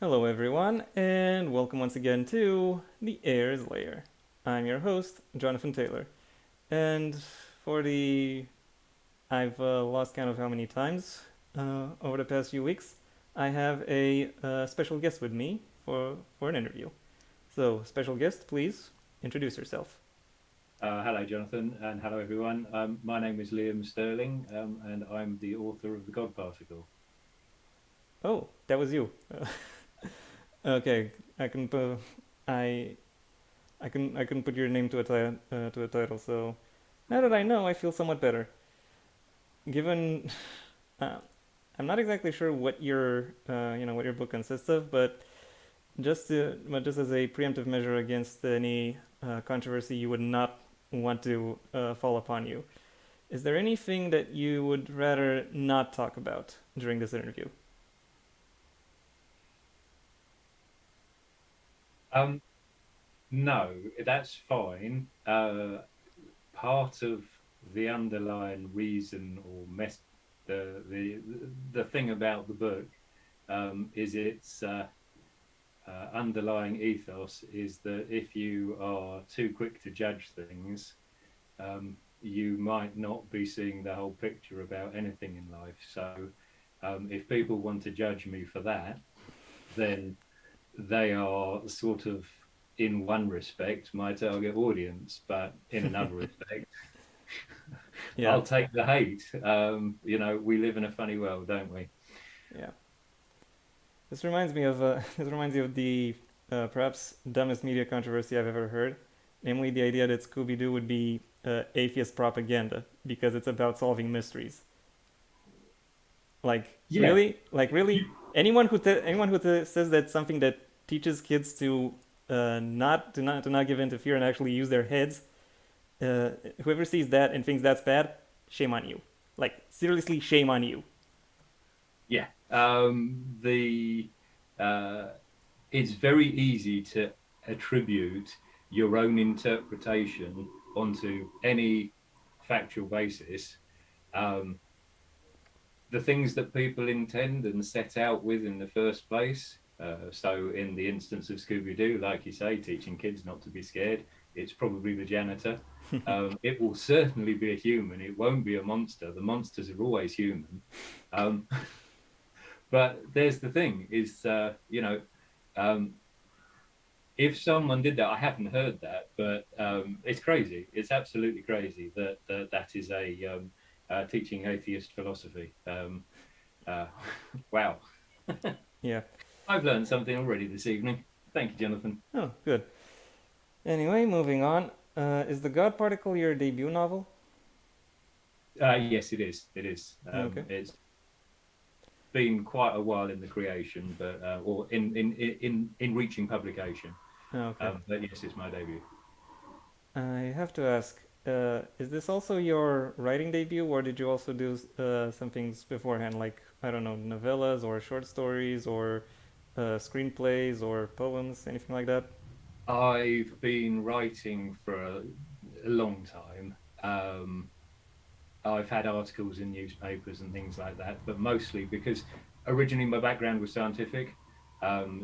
Hello, everyone, and welcome once again to the Heir's Lair. I'm your host, Jonathan Taylor, and for the I've lost count of how many times over the past few weeks, I have a special guest with me for an interview. So, special guest, please introduce yourself. Hello, Jonathan, and hello, everyone. My name is Liam Stirling, and I'm the author of The God Particle. Oh, that was you. Okay, I can I I can put your name to a title. So now that I know, I feel somewhat better. Given uh, I'm not exactly sure what what your book consists of, but just as a preemptive measure against any controversy you would not want to fall upon you, is there anything that you would rather not talk about during this interview? Um, no, that's fine. Part of the underlying reason or the thing about the book is its underlying ethos is that if you are too quick to judge things, you might not be seeing the whole picture about anything in life. So, if people want to judge me for that, then they are sort of, in one respect, my target audience, but in another respect, Yeah, I'll take the hate. We live in a funny world, don't we? yeah. This reminds me of this reminds me of the perhaps dumbest media controversy I've ever heard, namely the idea that Scooby Doo would be atheist propaganda because it's about solving mysteries. Yeah. Like really, anyone who says that something that teaches kids to not give in to fear and actually use their heads, uh, whoever sees that and thinks that's bad, shame on you. Like seriously, shame on you. Yeah. The uh, It's very easy to attribute your own interpretation onto any factual basis. Um, the things that people intend and set out with in the first place. So, in the instance of Scooby Doo, like you say, teaching kids not to be scared, it's probably the janitor. It will certainly be a human. It won't be a monster. The monsters are always human. Um, but there's the thing: um, if someone did that, I haven't heard that, but it's crazy. It's absolutely crazy that is a teaching atheist philosophy. Uh, wow. Yeah. I've learned something already this evening. Thank you, Jonathan. Oh, good. Anyway, moving on. Is the God Particle your debut novel? Yes, it is. It is. Okay. It's been quite a while in the creation, but or in reaching publication. Okay. But yes, it's my debut. I have to ask, is this also your writing debut, or did you also do some things beforehand, like, I don't know, novellas or short stories or screenplays or poems, anything like that? I've been writing for a long time. I've had articles in newspapers and things like that, but mostly because originally my background was scientific.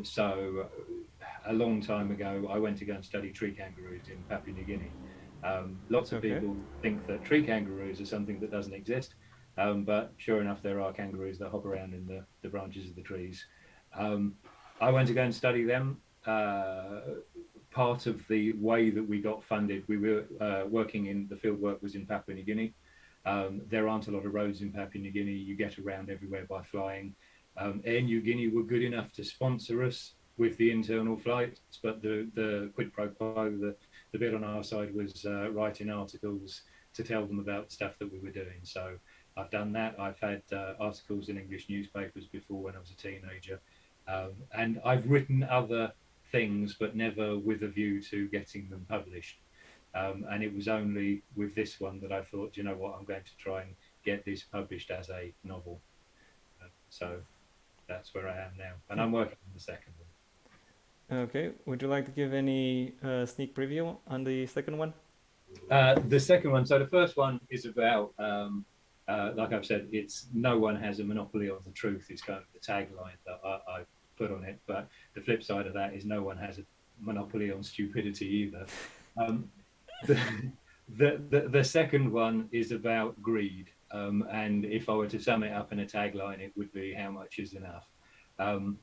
So a long time ago, I went to go and study tree kangaroos in Papua New Guinea. Lots of Okay. people think that tree kangaroos are something that doesn't exist, but sure enough, there are kangaroos that hop around in the branches of the trees. Um, I went to go and study them. Part of the way that we got funded, we were working in the field work was in Papua New Guinea. There aren't a lot of roads in Papua New Guinea. You get around everywhere by flying. Air New Guinea were good enough to sponsor us with the internal flights, but the quid pro quo, the bit on our side was writing articles to tell them about stuff that we were doing. So I've done that. I've had articles in English newspapers before when I was a teenager. And I've written other things, but never with a view to getting them published. And it was only with this one that I thought, you know what, I'm going to try and get this published as a novel. So that's where I am now. And Hmm. I'm working on the second one. Okay. Would you like to give any sneak preview on the second one? The second one, so the first one is about, like I've said, it's no one has a monopoly on the truth. It's kind of the tagline that I've put on it. But the flip side of that is no one has a monopoly on stupidity either. Um, the, the second one is about greed. And if I were to sum it up in a tagline, it would be how much is enough. Um,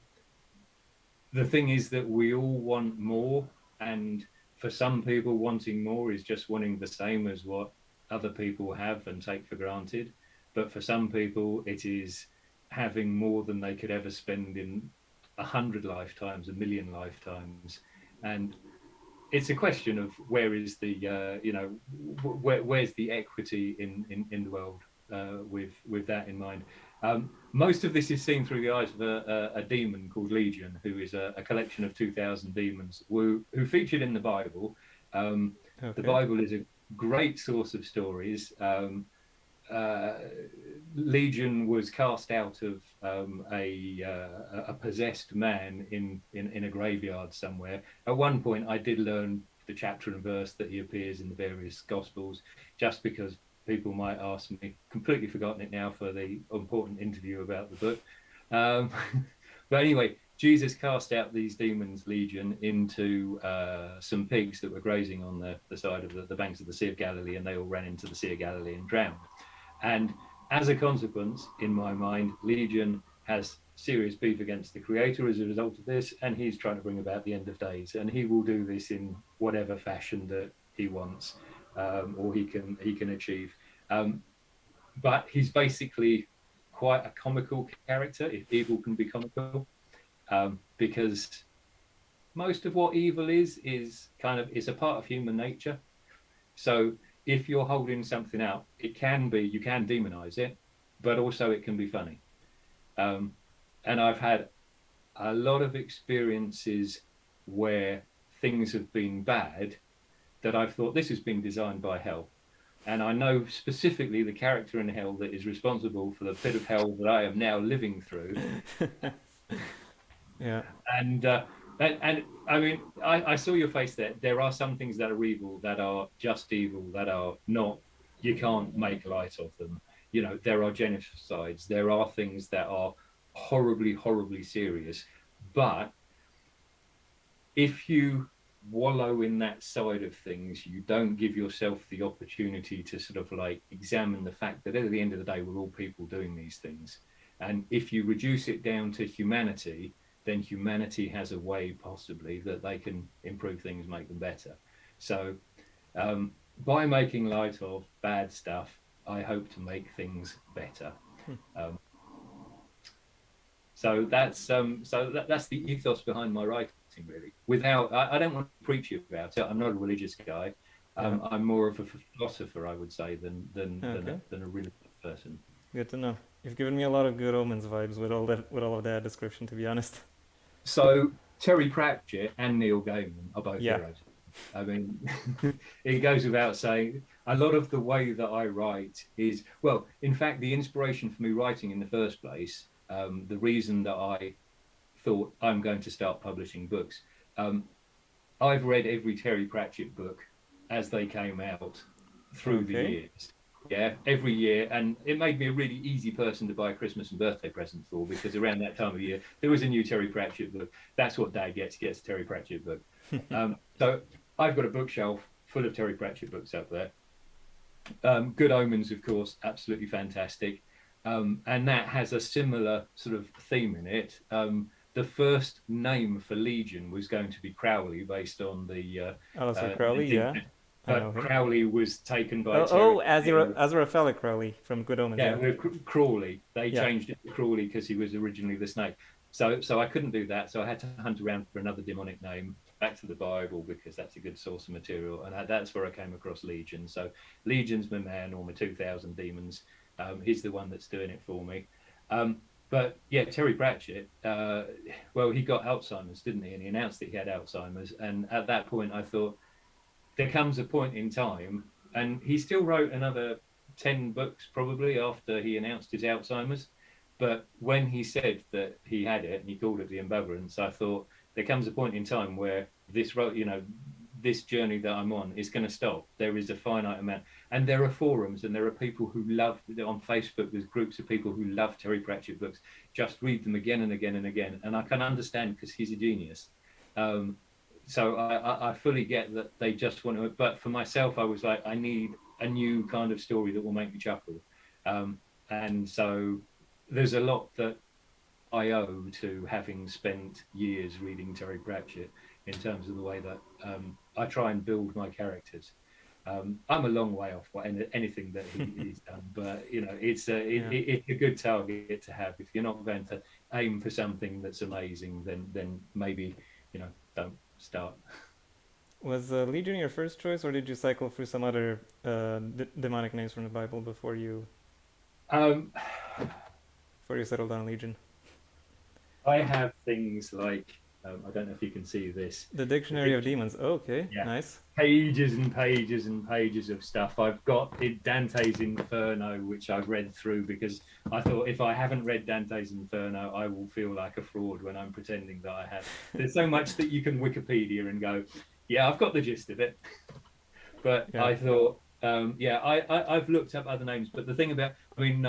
the thing is that we all want more, and for some people, wanting more is just wanting the same as what other people have and take for granted. But for some people, it is having more than they could ever spend in 100 lifetimes, a million lifetimes. And it's a question of where is the where's the equity in the world with that in mind. Most of this is seen through the eyes of a demon called Legion, who is a collection of 2,000 demons who featured in the Bible. The Okay. Bible is a great source of stories. Legion was cast out of a possessed man in a graveyard somewhere. At one point, I did learn the chapter and verse that he appears in the various Gospels, just because people might ask me. Completely forgotten it now for the important interview about the book. Um, but anyway, Jesus cast out these demons, Legion, into some pigs that were grazing on the side of the banks of the Sea of Galilee, and they all ran into the Sea of Galilee and drowned. And as a consequence, in my mind, Legion has serious beef against the creator as a result of this, and he's trying to bring about the end of days. And he will do this in whatever fashion that he wants, or he can achieve. But he's basically quite a comical character, if evil can be comical, because most of what evil is kind of is a part of human nature. So if you're holding something out, it can be, you can demonize it, but also it can be funny. Um, and I've had a lot of experiences where things have been bad that I've thought this has been designed by hell. And I know specifically the character in hell that is responsible for the pit of hell that I am now living through. Yeah. and and I mean, I saw your face there. There are some things that are evil, that are just evil, that are not. You can't make light of them. You know, there are genocides. There are things that are horribly, horribly serious. But if you wallow in that side of things, you don't give yourself the opportunity to sort of like examine the fact that at the end of the day, we're all people doing these things. And if you reduce it down to humanity, then humanity has a way possibly that they can improve things, make them better. So by making light of bad stuff, I hope to make things better. Um, that's the ethos behind my writing, really. Without, I don't want to preach you about it. I'm not a religious guy. Yeah. I'm more of a philosopher, I would say, Okay. than a religious person. Good to know. You've given me a lot of good omens vibes with all of that description, to be honest. So Terry Pratchett and Neil Gaiman are both Yeah. heroes. I mean, it goes without saying, a lot of the way that I write is, well, in fact, the inspiration for me writing in the first place, the reason that I thought I'm going to start publishing books, I've read every Terry Pratchett book as they came out through the Okay. years. Yeah, every year. And it made me a really easy person to buy a Christmas and birthday present for, because around that time of year, there was a new Terry Pratchett book. That's what Dad gets a Terry Pratchett book. So I've got a bookshelf full of Terry Pratchett books up there. Good Omens, of course, absolutely fantastic. And that has a similar sort of theme in it. The first name for Legion was going to be Crowley, based on Alistair the Crowley, yeah. demon, I know but him. Crowley was taken by Oh, Terry. oh, Azrael Crowley from Good Omens, Yeah, yeah. with Crawley. They Yeah. changed it to Crawley because he was originally the snake. So I couldn't do that. So I had to hunt around for another demonic name, back to the Bible, because that's a good source of material. And that's where I came across Legion. So Legion's my man, or my 2,000 demons. He's the one that's doing it for me. But yeah, Terry Pratchett, well, he got Alzheimer's, didn't he? And he announced that he had Alzheimer's. And at that point, I thought, there comes a point in time, and he still wrote another 10 books probably after he announced his Alzheimer's. But when he said that he had it and he called it the imbaverance, I thought there comes a point in time where this, this journey that I'm on is going to stop. There is a finite amount, and there are forums, and there are people who love on Facebook. There's groups of people who love Terry Pratchett books. Just read them again and again and again, and I can understand because he's a genius. Um, so I fully get that they just want to. But for myself, I was like, I need a new kind of story that will make me chuckle, and so there's a lot that I owe to having spent years reading Terry Pratchett in terms of the way that I try and build my characters. I'm a long way off what anything that he's done, but you know, Yeah. it's a good target to have. If you're not going to aim for something that's amazing, then maybe don't start. Was Legion your first choice, or did you cycle through some other demonic names from the Bible Um, before you settled on Legion? I have things like I don't know if you can see this. The Dictionary of Demons. Oh, okay, Yeah, nice. pages and pages and pages of stuff. I've got Dante's Inferno, which I've read through because I thought if I haven't read Dante's Inferno, I will feel like a fraud when I'm pretending that I have. There's so much that you can Wikipedia and go, yeah, I've got the gist of it. But Yeah. I thought, yeah, I've looked up other names, but the thing about, I mean,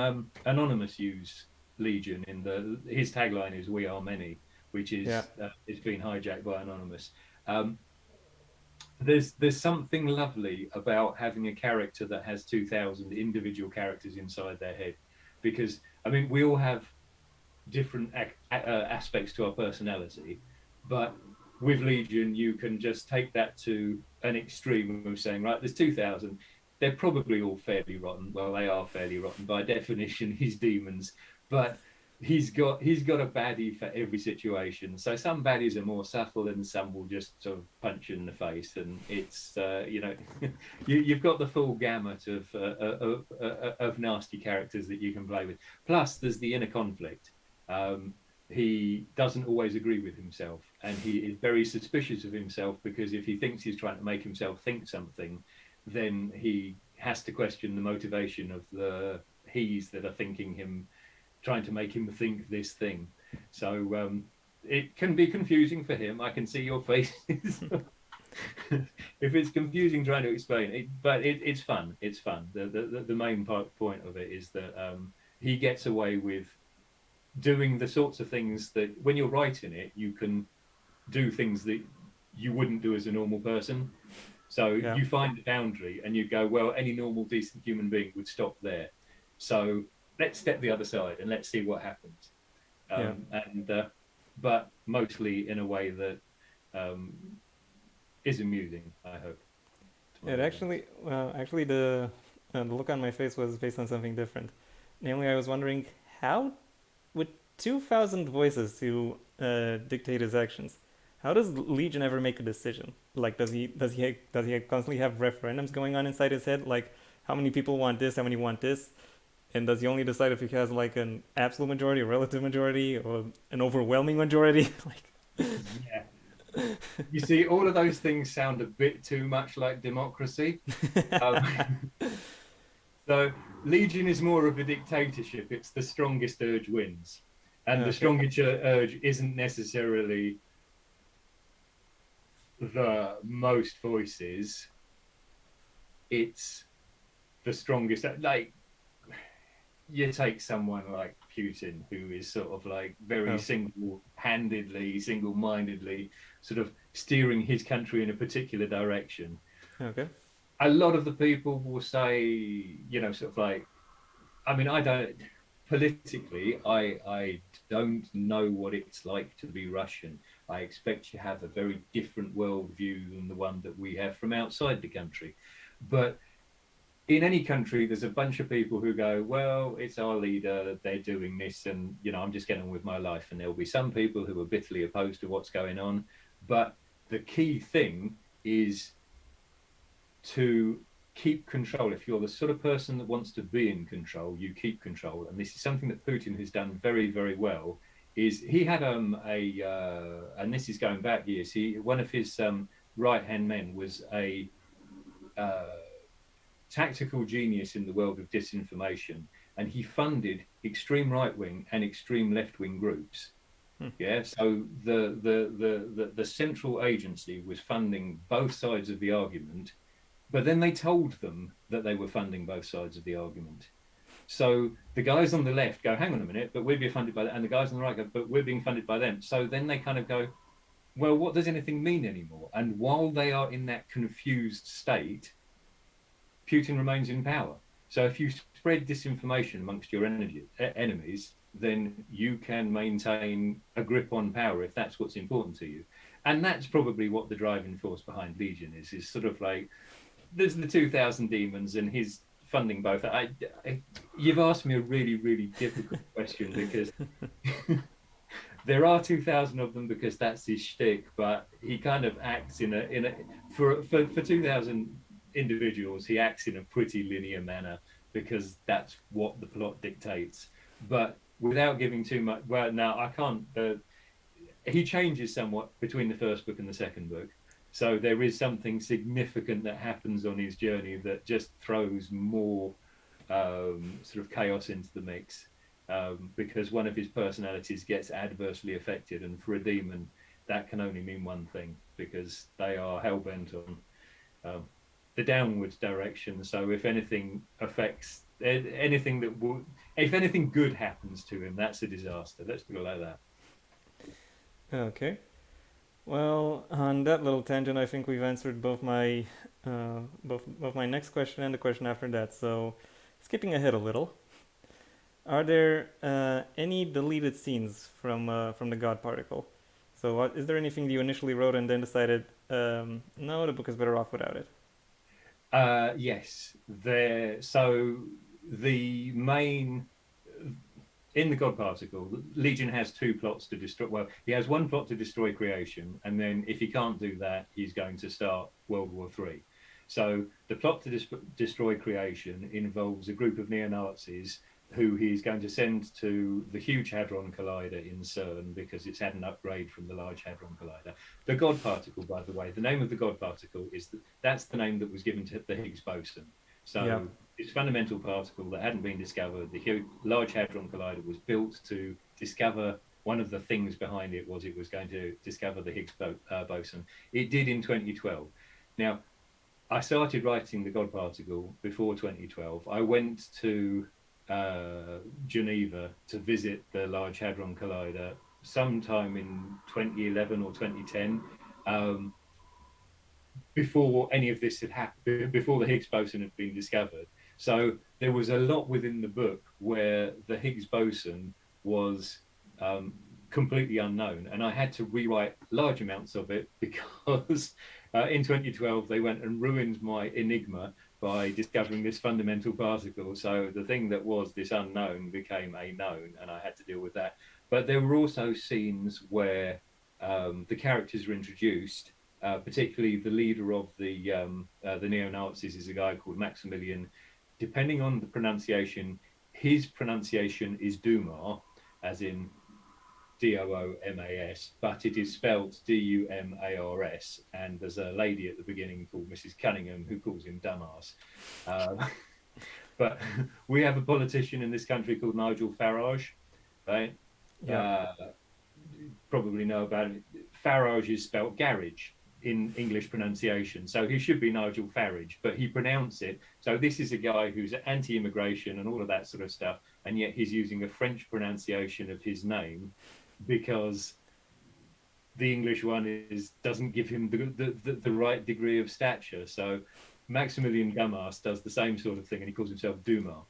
Anonymous use Legion in his tagline is "We are many," which Yeah. is it's been hijacked by Anonymous. Um, there's something lovely about having a character that has 2,000 individual characters inside their head, because I mean we all have different aspects to our personality, but with Legion you can just take that to an extreme of saying, right, there's 2,000, they're probably all fairly rotten. Well, they are fairly rotten by definition, he's demons, but he's got a baddie for every situation. So some baddies are more subtle and some will just sort of punch you in the face, and it's you've got the full gamut of nasty characters that you can play with. Plus there's the inner conflict. He doesn't always agree with himself, and he is very suspicious of himself, because if he thinks he's trying to make himself think something, then he has to question the motivation of the he's that are thinking him, trying to make him think this thing. So it can be confusing for him. I can see your faces. If it's confusing trying to explain it, but it's fun. It's fun. The main point of it is that he gets away with doing the sorts of things that when you're writing it, you can do things that you wouldn't do as a normal person. So Yeah. you find the boundary and you go, well, any normal, decent human being would stop there. So let's step the other side and let's see what happens. Yeah. But mostly in a way that is amusing, I hope. It actually, the look on my face was based on something different. Namely, I was wondering how, with 2,000 voices to dictate his actions, how does Legion ever make a decision? Like, does he constantly have referendums going on inside his head? Like, how many people want this? How many want this? And does he only decide if he has like an absolute majority, a relative majority, or an overwhelming majority? Like, Yeah. You see, all of those things sound a bit too much like democracy. Um, so Legion is more of a dictatorship. It's the strongest urge wins. And the okay. strongest urge isn't necessarily the most voices. It's the strongest. Like, you take someone like Putin, who is sort of like very Oh, single-handedly, single-mindedly sort of steering his country in a particular direction. okay. A lot of the people will say, sort of like, I mean, I don't politically, I don't know what it's like to be Russian. I expect you have a very different worldview than the one that we have from outside the country. But in any country, there's a bunch of people who go, well, it's our leader, they're doing this, and I'm just getting on with my life. And there'll be some people who are bitterly opposed to what's going on. But the key thing is to keep control. If you're the sort of person that wants to be in control, you keep control. And this is something that Putin has done very, very well. Is he had and this is going back years. One of his right hand men was a uh, tactical genius in the world of disinformation, and he funded extreme right wing and extreme left wing groups Hmm. Yeah, so the central agency was funding both sides of the argument, but then they told them that they were funding both sides of the argument. So the guys on the left go, hang on a minute, but we're being funded by that, and the guys on the right go, but we're being funded by them. So then they kind of go, well, what does anything mean anymore? And while they are in that confused state, Putin remains in power. So if you spread disinformation amongst your enemies, then you can maintain a grip on power if that's what's important to you. And that's probably what the driving force behind Legion is sort of like there's the 2,000 demons and his funding both. You've asked me a really, really difficult question because there are 2,000 of them because that's his shtick, but he kind of acts in a for 2,000 individuals, he acts in a pretty linear manner because that's what the plot dictates. But without giving too much, well, now I can't. He changes somewhat between the first book and the second book. So there is something significant that happens on his journey that just throws more sort of chaos into the mix because one of his personalities gets adversely affected. And for a demon, that can only mean one thing because they are hell bent on um, the downwards direction. So if anything affects anything that will, if anything good happens to him, that's a disaster. Let's put it like that. Okay. Well, on that little tangent, I think we've answered both my next question and the question after that. So, skipping ahead a little, are there any deleted scenes from the God Particle? So, is there anything you initially wrote and then decided, no, the book is better off without it? Yes, there. So the main in the God Particle, Legion has two plots to destroy. Well, he has one plot to destroy creation, and then if he can't do that, he's going to start World War III. So the plot to destroy creation involves a group of neo Nazis who he's going to send to the Huge Hadron Collider in CERN because it's had an upgrade from the Large Hadron Collider. The God Particle, by the way, the name of the God Particle that's the name that was given to the Higgs boson. Yeah. So this fundamental particle that hadn't been discovered, the Large Hadron Collider was built to discover one of the things behind it was going to discover the Higgs boson. It did in 2012. Now, I started writing the God Particle before 2012. I went to Geneva to visit the Large Hadron Collider sometime in 2011 or 2010. Um, before any of this had happened, before the Higgs boson had been discovered. So there was a lot within the book where the Higgs boson was um, completely unknown, and I had to rewrite large amounts of it because in 2012 they went and ruined my enigma by discovering this fundamental particle. So the thing that was this unknown became a known, and I had to deal with that. But there were also scenes where the characters were introduced, particularly the leader of the neo Nazis is a guy called Maximilian. Depending on the pronunciation, his pronunciation is Dumas, as in Doomas, but it is spelled Dumars. And there's a lady at the beginning called Mrs. Cunningham who calls him Dumbass. Uh, but we have a politician in this country called Nigel Farage, right? Yeah. Uh, probably know about it. Farage is spelled garage in English pronunciation, so he should be Nigel Farage, but he pronounced it. So this is a guy who's anti-immigration and all of that sort of stuff, and yet he's using a French pronunciation of his name because the English one doesn't give him the right degree of stature. So Maximilian Dumas does the same sort of thing, and he calls himself Dumas.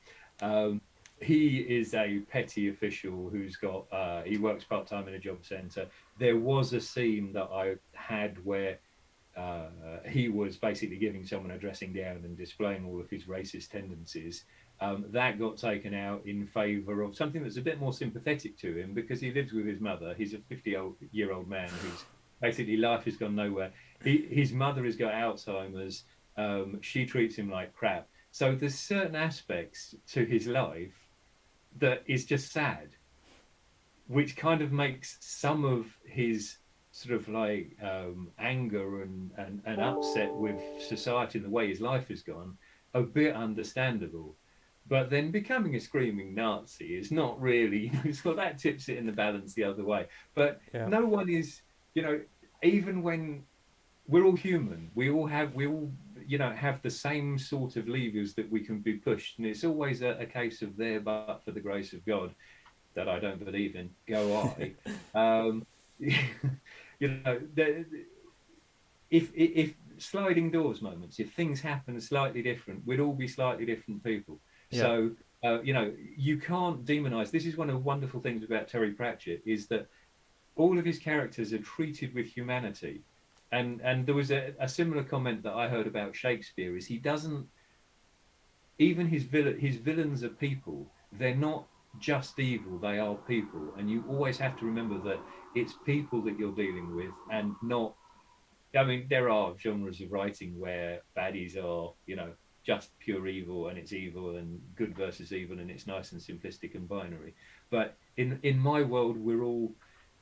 He is a petty official who's got he works part-time in a job center. There was a scene that I had where he was basically giving someone a dressing down and displaying all of his racist tendencies. That got taken out in favor of something that's a bit more sympathetic to him because he lives with his mother. He's a 50-year-old man who's basically life has gone nowhere. His mother has got Alzheimer's. She treats him like crap. So there's certain aspects to his life that is just sad, which kind of makes some of his sort of like anger and upset with society and the way his life has gone a bit understandable. but then becoming a screaming Nazi is not really, so that tips it in the balance the other way. But Yeah. no one is, you know, even when we're all human, we all, have the same sort of levers that we can be pushed. And it's always a case of there, but for the grace of God, that I don't believe in, go I. You know, if sliding doors moments, if things happen slightly different, we'd all be slightly different people. Yeah. So you can't demonize. This is one of the wonderful things about Terry Pratchett, is that all of his characters are treated with humanity. And there was a similar comment that I heard about Shakespeare, is he doesn't, even his villains are people. They're not just evil, they are people. And you always have to remember that it's people that you're dealing with, and not, I mean, there are genres of writing where baddies are, just pure evil, and it's evil, and good versus evil, and it's nice and simplistic and binary. But in my world, we're all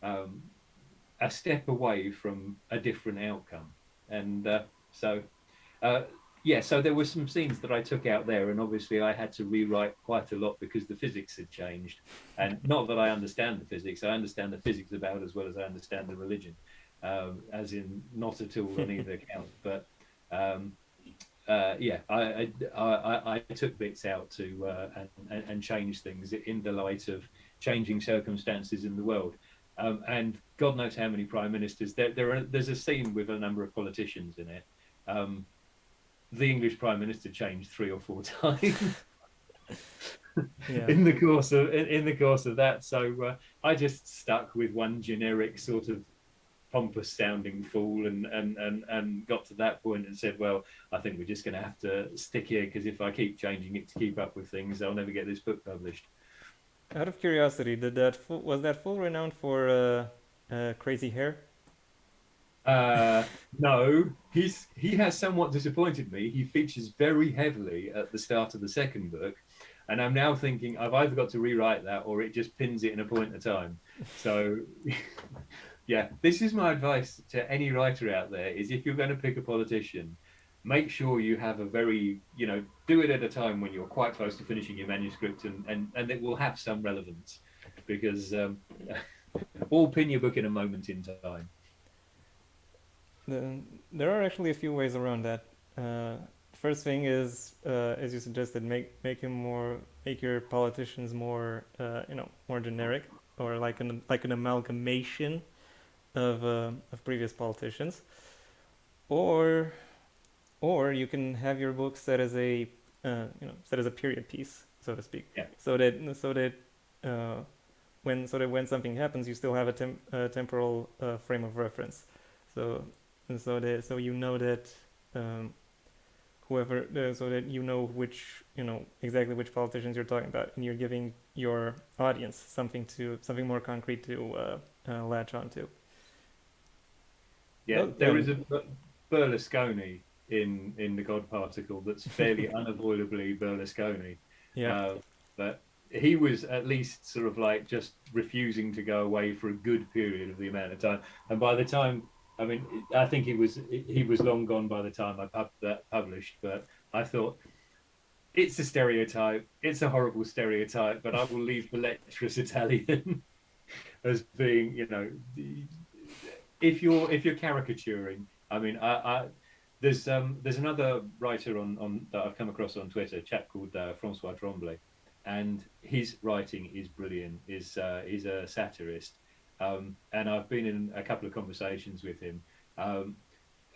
um, a step away from a different outcome. And so, uh, yeah, so there were some scenes that I took out there, and obviously I had to rewrite quite a lot because the physics had changed. And not that I understand the physics, I understand the physics about as well as I understand the religion, as in not at all on either account. But um, yeah, I took bits out to and change things in the light of changing circumstances in the world. And God knows how many prime ministers there's a scene with a number of politicians in it. Um, the English prime minister changed 3 or 4 times Yeah. in the course of that. So I just stuck with one generic sort of pompous sounding fool, and got to that point and said, well, I think we're just going to have to stick here, because if I keep changing it to keep up with things, I'll never get this book published. Out of curiosity, was that full renowned for Crazy Hair? Uh, no, he has somewhat disappointed me. He features very heavily at the start of the second book, and I'm now thinking I've either got to rewrite that, or it just pins it in a point of time. So, yeah, this is my advice to any writer out there: is if you're going to pick a politician, make sure you have a very, do it at a time when you're quite close to finishing your manuscript, and it will have some relevance, because all pin your book in a moment in time. The, there are actually a few ways around that. First thing is, as you suggested, make your politicians more, more generic, or like an amalgamation of previous politicians, or you can have your book set as a set as a period piece, so to speak, Yeah. so that uh, when something happens, you still have a temporal frame of reference. So so you know that um, so that you know exactly which politicians you're talking about, and you're giving your audience something more concrete to latch onto. Yeah, Well, there is a Berlusconi in the God Particle that's fairly unavoidably Berlusconi, yeah, uh, but he was at least sort of like just refusing to go away for a good period of the amount of time. And by the time, I mean, I think he was long gone by the time I that published. But I thought, it's a stereotype, it's a horrible stereotype, but I will leave the lecherous Italian as being, if you're caricaturing. I mean, there's another writer on that I've come across on Twitter, a chap called Francois Tremblay, and his writing is brilliant. He's a satirist, and I've been in a couple of conversations with him, um,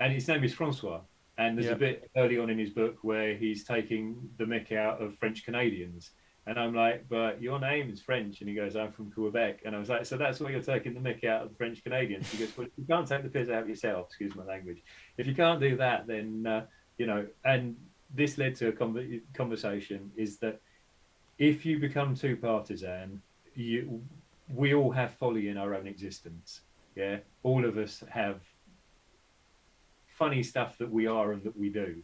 and his name is Francois. And there's a yeah. bit early on in his book where he's taking the mick out of French Canadians. And I'm like, but your name is French. And he goes, I'm from Quebec. And I was like, so that's why you're taking the mick out of the French Canadians. He goes, well, if you can't take the piss out of yourself, excuse my language. If you can't do that, then, and this led to a conversation, is that if you become too partisan, we all have folly in our own existence. Yeah. All of us have funny stuff that we are and that we do.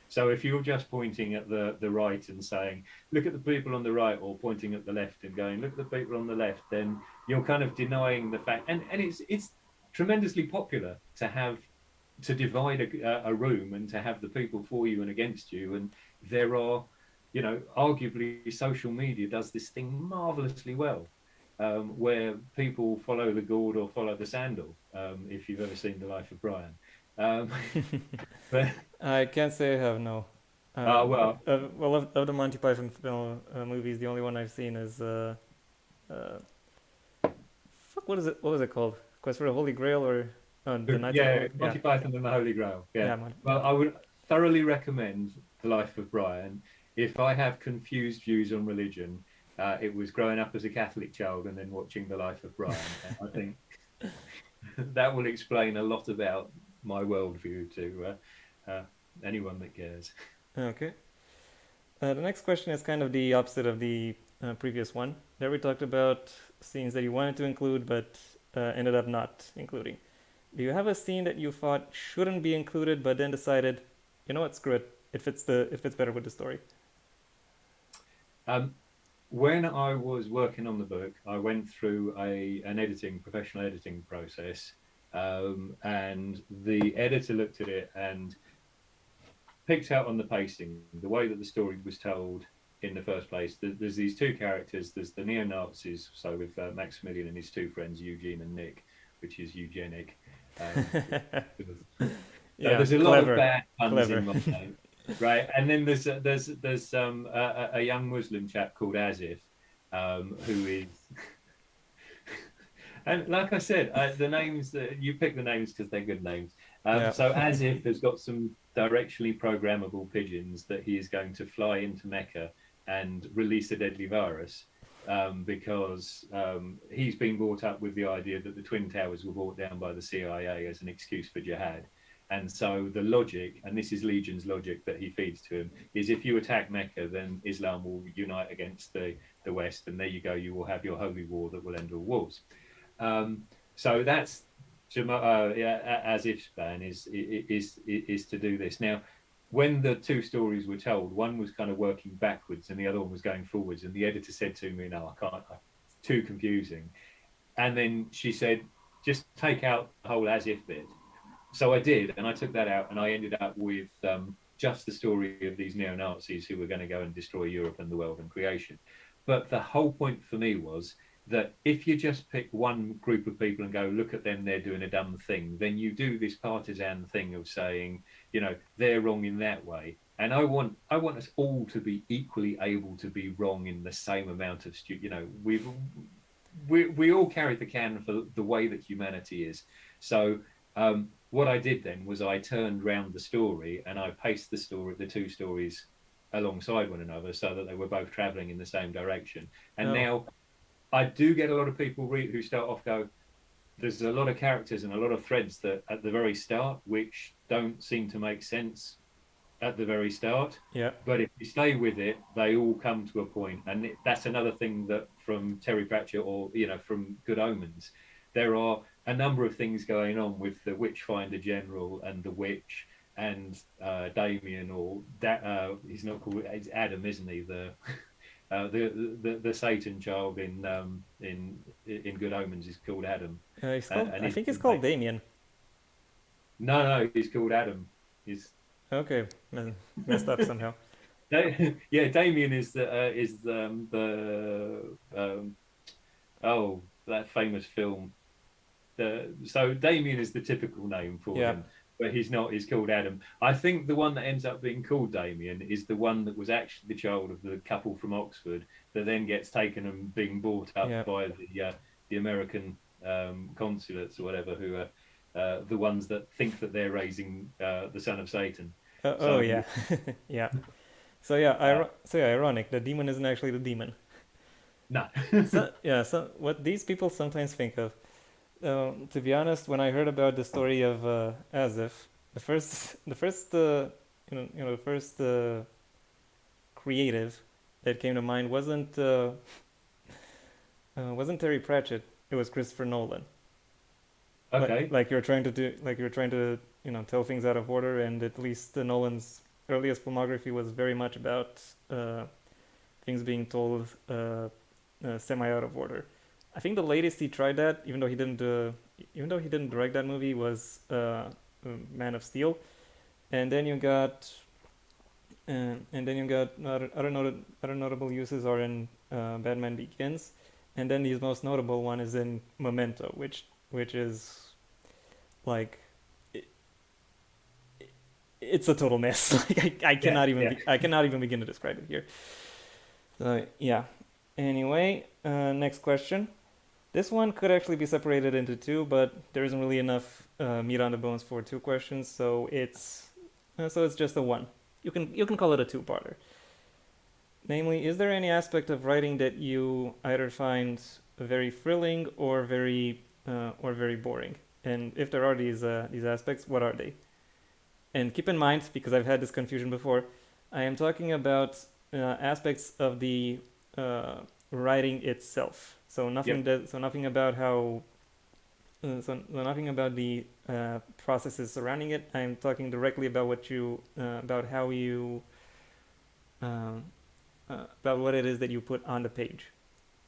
So if you're just pointing at the right and saying, look at the people on the right, or pointing at the left and going, look at the people on the left, then you're kind of denying the fact. And it's tremendously popular to divide a room and to have the people for you and against you. And there are arguably social media does this thing marvelously well, where people follow the gourd or follow the sandal. If you've ever seen The Life of Brian, um, but I can't say I have, no. well, Well, of the Monty Python movies, the only one I've seen is uh, fuck, what is it? What was it called? Quest for the Holy Grail or the Knights of the yeah, Holy? Yeah, Monty Python and the Holy Grail. Yeah. yeah, man. Well, I would thoroughly recommend The Life of Brian. If I have confused views on religion, it was growing up as a Catholic child and then watching The Life of Brian. And I think that will explain a lot about my worldview to anyone that cares. Okay. The next question is kind of the opposite of the previous one. There we talked about scenes that you wanted to include but ended up not including. Do you have a scene that you thought shouldn't be included but then decided, you know what, screw it, it fits better with the story? Um, when I was working on the book, I went through an professional editing process, and the editor looked at it and picked out on the pacing, the way that the story was told in the first place. There's these two characters. There's the neo Nazis, so with Maximilian and his two friends, Eugene and Nick, which is eugenic. Um, so Yeah, there's a lot of clever, bad puns clever. in my name, right? And then there's a young Muslim chap called Asif, who is and like I said, the names that you pick the names because they're good names. Yeah. So Asif has got some directionally programmable pigeons that he is going to fly into Mecca and release a deadly virus, because he's been brought up with the idea that the Twin Towers were brought down by the CIA as an excuse for jihad. And so the logic, and this is Legion's logic that he feeds to him, is if you attack Mecca, then Islam will unite against the West, and there you go, you will have your holy war that will end all wars. So that's as if span is to do this. Now, when the two stories were told, one was kind of working backwards and the other one was going forwards, and the editor said to me, "No, I can't. It's too confusing." And then she said, "Just take out the whole as if bit." So I did, and I took that out, and I ended up with just the story of these neo Nazis who were going to go and destroy Europe and the world and creation. But the whole point for me was that if you just pick one group of people and go, look at them, they're doing a dumb thing, then you do this partisan thing of saying, they're wrong in that way. And I want us all to be equally able to be wrong in the same amount of we all carry the can for the way that humanity is. So what I did then was I turned round the story and I paced the two stories alongside one another so that they were both traveling in the same direction. And Oh, now I do get a lot of people who start off go, there's a lot of characters and a lot of threads that at the very start which don't seem to make sense at the very start. yeah. But if you stay with it, they all come to a point, and that's another thing that from Terry Pratchett or from Good Omens, there are a number of things going on with the Witchfinder General and the Witch and Damien, or he's not called, it's Adam, isn't he? The Satan child in Good Omens is called Adam, He's called. and I he's think he's called Damien. no, he's called Adam. He's Okay, messed up somehow. yeah, Damien is the oh, that famous film. So Damien is the typical name for Yeah. him, but he's not. He's called Adam. I think the one that ends up being called Damien is the one that was actually the child of the couple from Oxford that then gets taken and being brought up Yeah. by the American consulates or whatever, who are the ones that think that they're raising the son of Satan. Oh So yeah. Yeah. So yeah, uh, ironic. The demon isn't actually the demon. no. So yeah. So what these people sometimes think of. To be honest, when I heard about the story of Asif, the first creative that came to mind wasn't Terry Pratchett. It was Christopher Nolan. Okay. Like you're trying to tell things out of order, and at least Nolan's earliest filmography was very much about things being told semi out of order. I think the latest he tried that, even though he didn't direct that movie, was Man of Steel, and then you got And then you got other notable uses are in Batman Begins, and then the most notable one is in Memento, which is like it, it's a total mess. Like Yeah, yeah. I cannot even begin to describe it here. So yeah. Anyway, next question. This one could actually be separated into two, but there isn't really enough meat on the bones for two questions, so it's just a one. You can call it a two-parter. Namely, is there any aspect of writing that you either find very thrilling or very boring? And if there are these aspects, what are they? And keep in mind, because I've had this confusion before, I am talking about aspects of the writing itself. Yep. So nothing about how nothing about the processes surrounding it. I'm talking directly about about how you um, about what it is that you put on the page.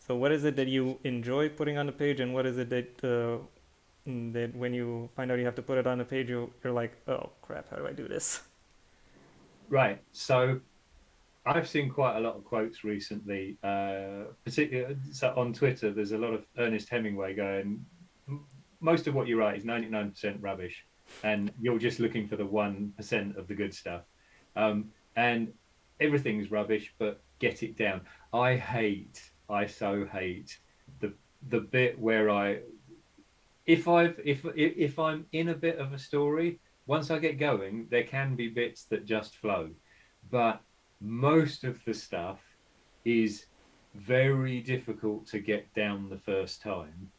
So what is it that you enjoy putting on the page, and what is it that when you find out you have to put it on the page, you're like, oh crap, how do I do this? Right. So I've seen quite a lot of quotes recently, particularly so on Twitter. There's a lot of Ernest Hemingway going. Most of what you write is 99% rubbish, and you're just looking for the 1% of the good stuff. And everything's rubbish, but get it down. I so hate the the bit where if I'm in a bit of a story, once I get going, there can be bits that just flow, but most of the stuff is very difficult to get down the first time.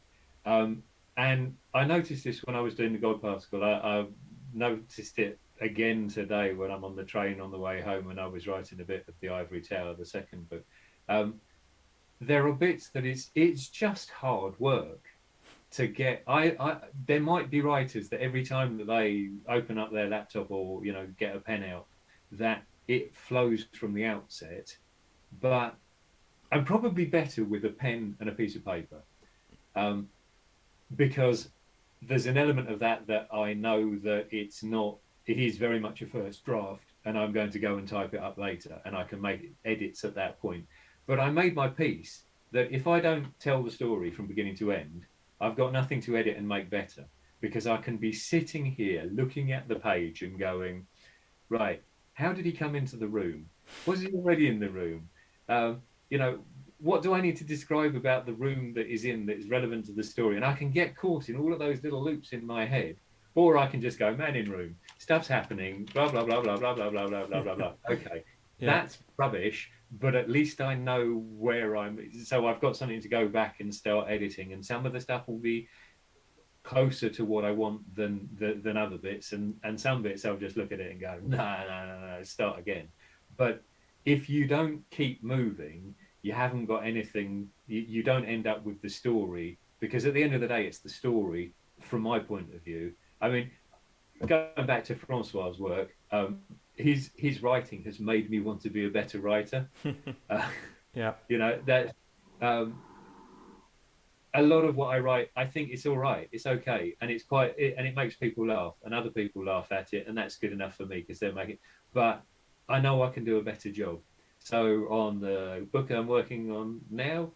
Um, and I noticed this when I was doing the God Particle. I noticed it again today when I'm on the train on the way home and I was writing a bit of the Ivory Tower, the second book. Um, there are bits that it's just hard work to get. I there might be writers that every time that they open up their laptop or get a pen out, that it flows from the outset. But I'm probably better with a pen and a piece of paper, um, because there's an element of that I know that it's not. It is very much a first draft, and I'm going to go and type it up later, and I can make edits at that point. But I made my peace that if I don't tell the story from beginning to end, I've got nothing to edit and make better, because I can be sitting here looking at the page and going, right, how did he come into the room? Was he already in the room? Um, you know, what do I need to describe about the room that is in that is relevant to the story? And I can get caught in all of those little loops in my head, or I can just go, man in room, stuff's happening, blah blah blah blah blah blah blah blah blah blah blah. Okay, Yeah, that's rubbish, but at least I know where I'm. So I've got something to go back and start editing, and some of the stuff will be closer to what I want than other bits, and some bits I'll just look at it and go, no, no, no, no, start again. But if you don't keep moving, you haven't got anything. You don't end up with the story, because at the end of the day, it's the story from my point of view. I mean, going back to Francois's work, his writing has made me want to be a better writer. Uh, yeah, that um, a lot of what I write, I think it's all right, it's okay, and and it makes people laugh, and other people laugh at it, and that's good enough for me because they're making. But I know I can do a better job. So on the book I'm working on now,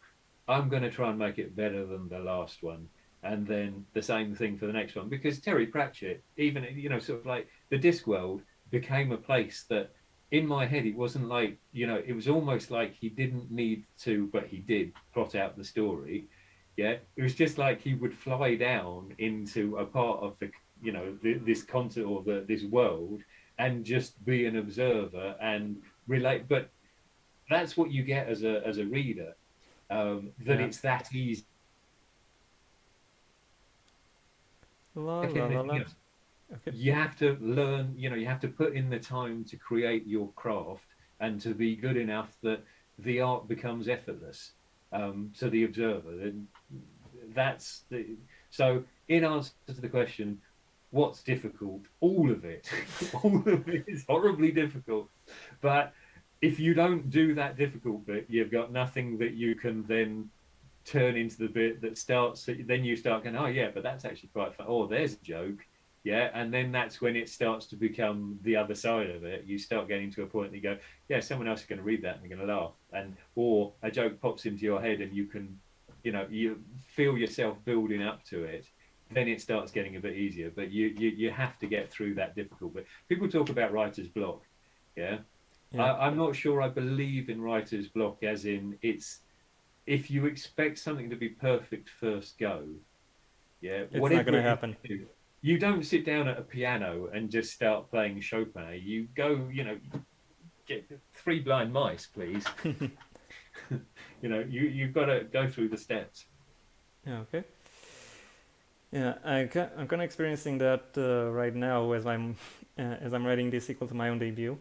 I'm going to try and make it better than the last one, and then the same thing for the next one. Because Terry Pratchett, even sort of like the Discworld became a place that in my head it wasn't like it was almost like he didn't need to, but he did plot out the story. Yeah, it was just like he would fly down into a part of this continent or this world and just be an observer and relate. But that's what you get as a reader. That yeah. it's that easy. La Like la la anything la. else, Okay. you have to learn. You have to put in the time to create your craft and to be good enough that the art becomes effortless to the observer. And that's the so in answer to the question, what's difficult? All of it. All of it is horribly difficult. But if you don't do that difficult bit, you've got nothing that you can then turn into the bit that starts. Then you start going, oh yeah, but that's actually quite fun. Oh, there's a joke. Yeah, and then that's when it starts to become the other side of it. You start getting to a point that you go, yeah, someone else is going to read that and they're going to laugh, and or a joke pops into your head and you can, you feel yourself building up to it. Then it starts getting a bit easier, but you have to get through that difficult bit. People talk about writer's block. Yeah, Yeah, I'm not sure I believe in writer's block, as in it's if you expect something to be perfect first go, yeah, it's not whatever gonna it is happen. you do, you don't sit down at a piano and just start playing Chopin. You go, get three blind mice, please. You've got to go through the steps. Yeah, okay. Yeah, I'm kind of experiencing that right now as I'm writing the sequel to my own debut.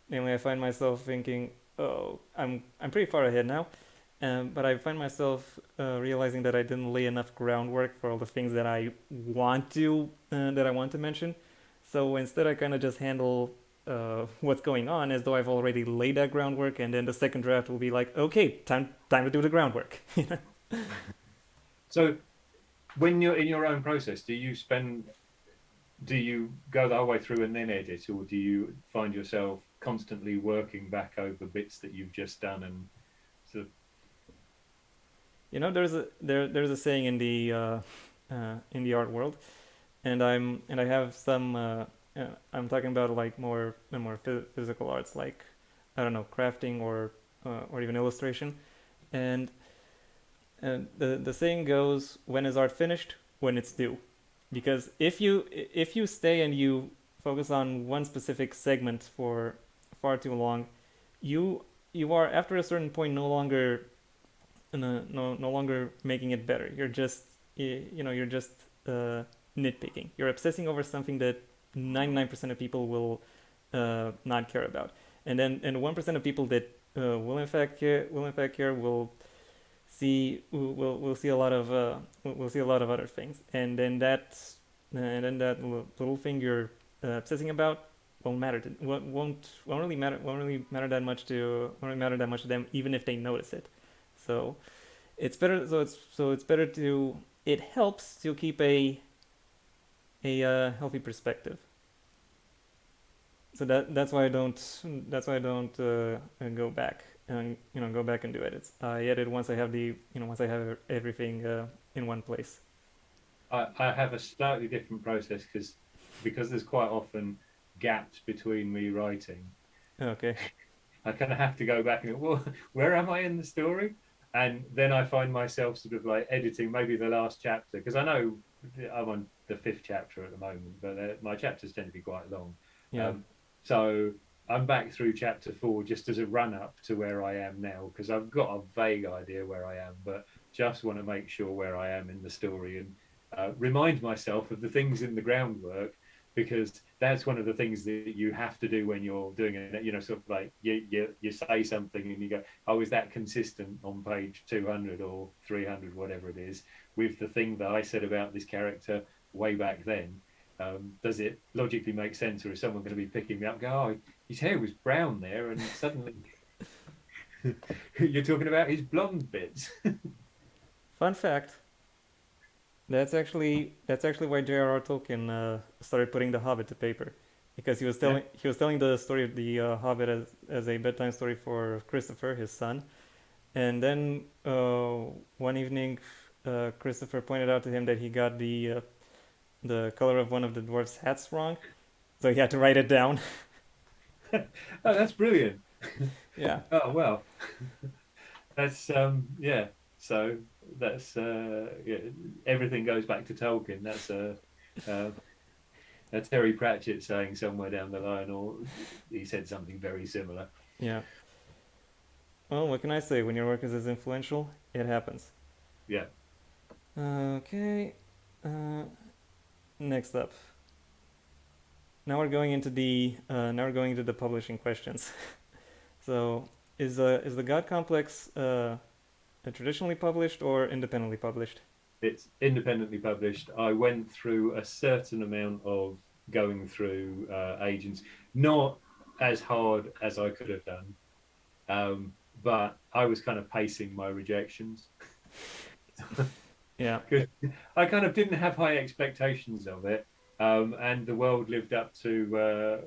Namely, I find myself thinking, "Oh, I'm pretty far ahead now," but I find myself realizing that I didn't lay enough groundwork for all the things that I want to mention. So instead, I kind of just handle what's going on as though I've already laid that groundwork, and then the second draft will be like, "Okay, time to do the groundwork." So when you're in your own process, do you go the whole way through and then edit, or do you find yourself constantly working back over bits that you've just done and sort of, There's a saying in the art world, and I have some. I'm talking about like more physical arts, like I don't know, crafting or even illustration. And the saying goes, "When is art finished? When it's due." Because if you stay and you focus on one specific segment for far too long, you you are after a certain point no longer making it better. You're just uh, nitpicking. You're obsessing over something that 99% of people will not care about, and 1% of people that will in fact care will see a lot of will see a lot of other things, and then that little thing you're obsessing about won't really matter that much to them, even if they notice it. So it's better. It's better to. It helps to keep a healthy perspective. So That's why I don't go back and go back and do edits. I edit once I have once I have everything in one place. I have a slightly different process because there's quite often gaps between me writing. Okay. I kind of have to go back and go, well, where am I in the story? And then I find myself sort of like editing maybe the last chapter because I know I'm on the fifth chapter at the moment, but my chapters tend to be quite long. Yeah. Um, so I'm back through chapter four just as a run up to where I am now because I've got a vague idea where I am, but just want to make sure where I am in the story and remind myself of the things in the groundwork because that's one of the things that you have to do when you're doing it. Sort of like you say something and you go, "Oh, is that consistent on page 200 or 300, whatever it is, with the thing that I said about this character way back then? Does it logically make sense, or is someone going to be picking me up? And go, oh, his hair was brown there, and suddenly you're talking about his blonde bits." Fun fact. That's actually why J.R.R. Tolkien started putting The Hobbit to paper, because Yeah. he was telling the story of the Hobbit as a bedtime story for Christopher, his son, and then one evening, Christopher pointed out to him that he got the color of one of the dwarf's hats wrong, so he had to write it down. Oh, that's brilliant. Yeah. Oh well, that's yeah. So that's yeah, everything goes back to Tolkien. That's uh, a Terry Pratchett saying somewhere down the line, or he said something very similar. Yeah. Well, what can I say? When your work is as influential, it happens. Yeah. Okay. Uh, Next up. Now we're going into the publishing questions. So, is the God Complex traditionally published or independently published? It's independently published. I went through a certain amount of going through agents, not as hard as I could have done, but I was kind of pacing my rejections Yeah. because I kind of didn't have high expectations of it. and the world lived up to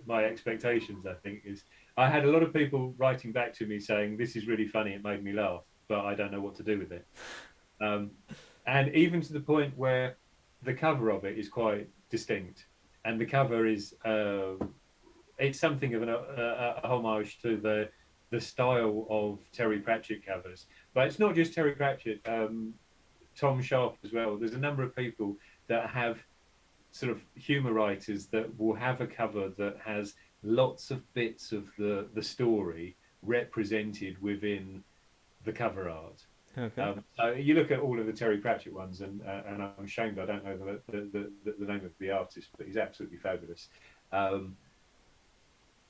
my expectations. I think is I had a lot of people writing back to me saying this is really funny, it made me laugh, but I don't know what to do with it. Um, and even to the point where the cover of it is quite distinct, and the cover is it's something of a homage to the style of Terry Pratchett covers, but it's not just Terry Pratchett. Tom Sharp as well. There's a number of people that have sort of humor writers that will have a cover that has lots of bits of the story represented within the cover art. Okay. So you look at all of the Terry Pratchett ones, and I'm ashamed I don't know the name of the artist, but he's absolutely fabulous. Um,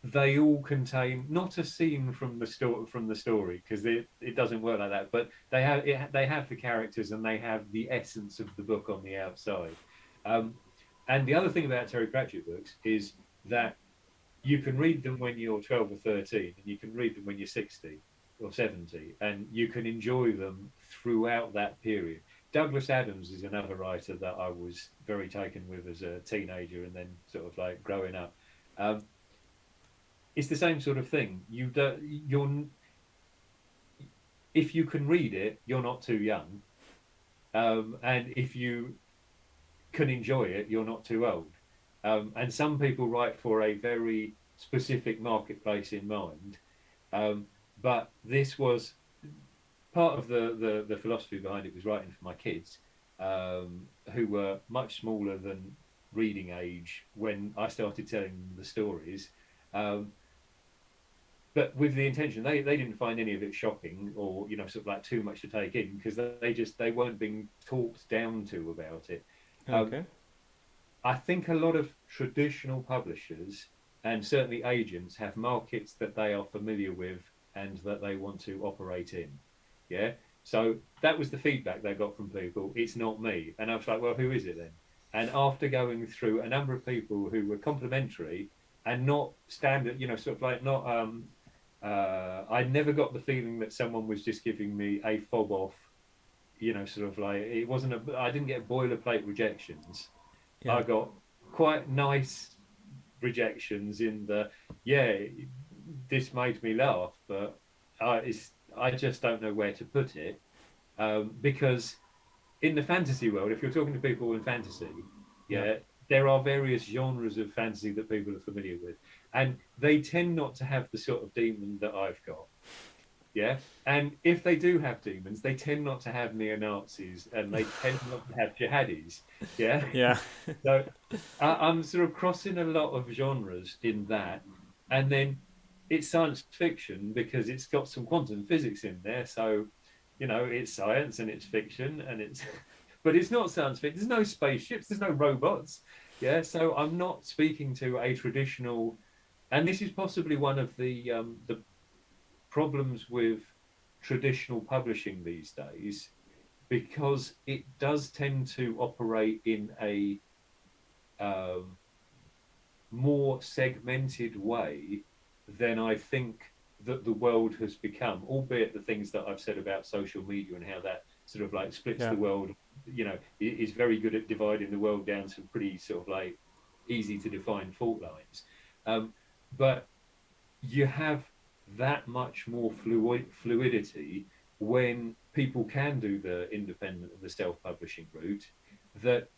they all contain not a scene from the story because it doesn't work like that, but they have the characters and they have the essence of the book on the outside. Um, and the other thing about Terry Pratchett books is that you can read them when you're 12 or 13, and you can read them when you're 60 or 70, and you can enjoy them throughout that period. Douglas Adams is another writer that I was very taken with as a teenager and then sort of like growing up. Um, it's the same sort of thing. You're if you can read it, you're not too young, and if you can enjoy it, you're not too old. And some people write for a very specific marketplace in mind, um, but this was part of the philosophy behind it was writing for my kids, who were much smaller than reading age when I started telling them the stories. Um, but with the intention, they didn't find any of it shocking or sort of like too much to take in because they weren't being talked down to about it. Um, Okay. I think a lot of traditional publishers and certainly agents have markets that they are familiar with and that they want to operate in. Yeah. So that was the feedback they got from people. It's not me. And I was like, well, who is it then? And after going through a number of people who were complimentary and not standard, sort of like not, I never got the feeling that someone was just giving me a fob off, sort of like it wasn't I didn't get boilerplate rejections. Yeah. I got quite nice rejections in the yeah, this made me laugh, but I just don't know where to put it because in the fantasy world, if you're talking to people in fantasy, Yeah. yeah, there are various genres of fantasy that people are familiar with, and they tend not to have the sort of demon that I've got. Yeah. And if they do have demons, they tend not to have neo Nazis and they tend not to have jihadis. Yeah. Yeah. So I'm sort of crossing a lot of genres in that. And then it's science fiction because it's got some quantum physics in there. So, it's science and it's fiction and it's, but it's not science fiction. There's no spaceships, there's no robots. Yeah. So I'm not speaking to a traditional, and this is possibly one of the problems with traditional publishing these days because it does tend to operate in a um, more segmented way than I think that the world has become, albeit the things that I've said about social media and how that sort of like splits Yeah. the world, is very good at dividing the world down to pretty sort of like easy to define fault lines. But you have that much more fluidity when people can do the independent and the self-publishing route that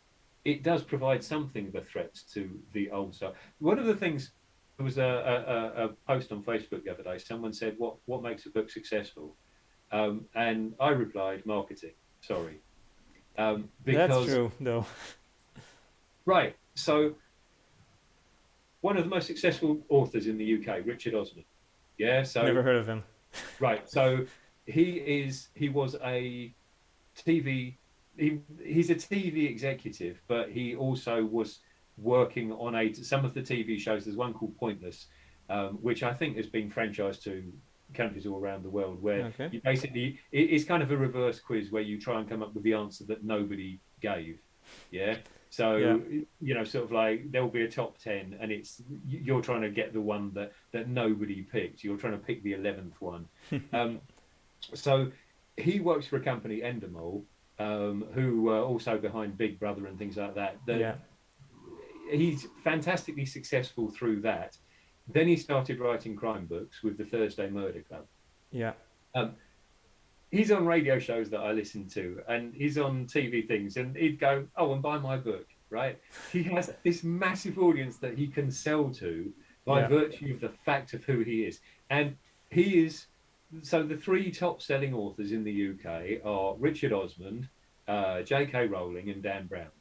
it does provide something of a threat to the old stuff. One of the things, there was a post on Facebook the other day. Someone said, "What makes a book successful?" And I replied, "Marketing." Sorry, That's because true, though. right. So one of the most successful authors in the UK, Richard Osman. Yeah. So Never heard of him. right. So he was a TV he's a TV executive, but he also was working on some of the TV shows. There's one called Pointless, which I think has been franchised to countries all around the world, where Okay. you basically it's kind of a reverse quiz where you try and come up with the answer that nobody gave. Yeah. Yeah. So sort of like there will be a top 10, and you're trying to get the one that nobody picked. You're trying to pick the 11th one. Um, so he works for a company, Endemol, who were also behind Big Brother and things like that. Yeah. he's fantastically successful through that. Then he started writing crime books with the Thursday Murder Club. Yeah. Um, he's on radio shows that I listen to, and he's on TV things, and he'd go, "Oh, and buy my book." Right? He has this massive audience that he can sell to by Yeah. virtue of the fact of who he is, and he is. So the three top-selling authors in the UK are Richard Osman, J.K. Rowling, and Dan Brown.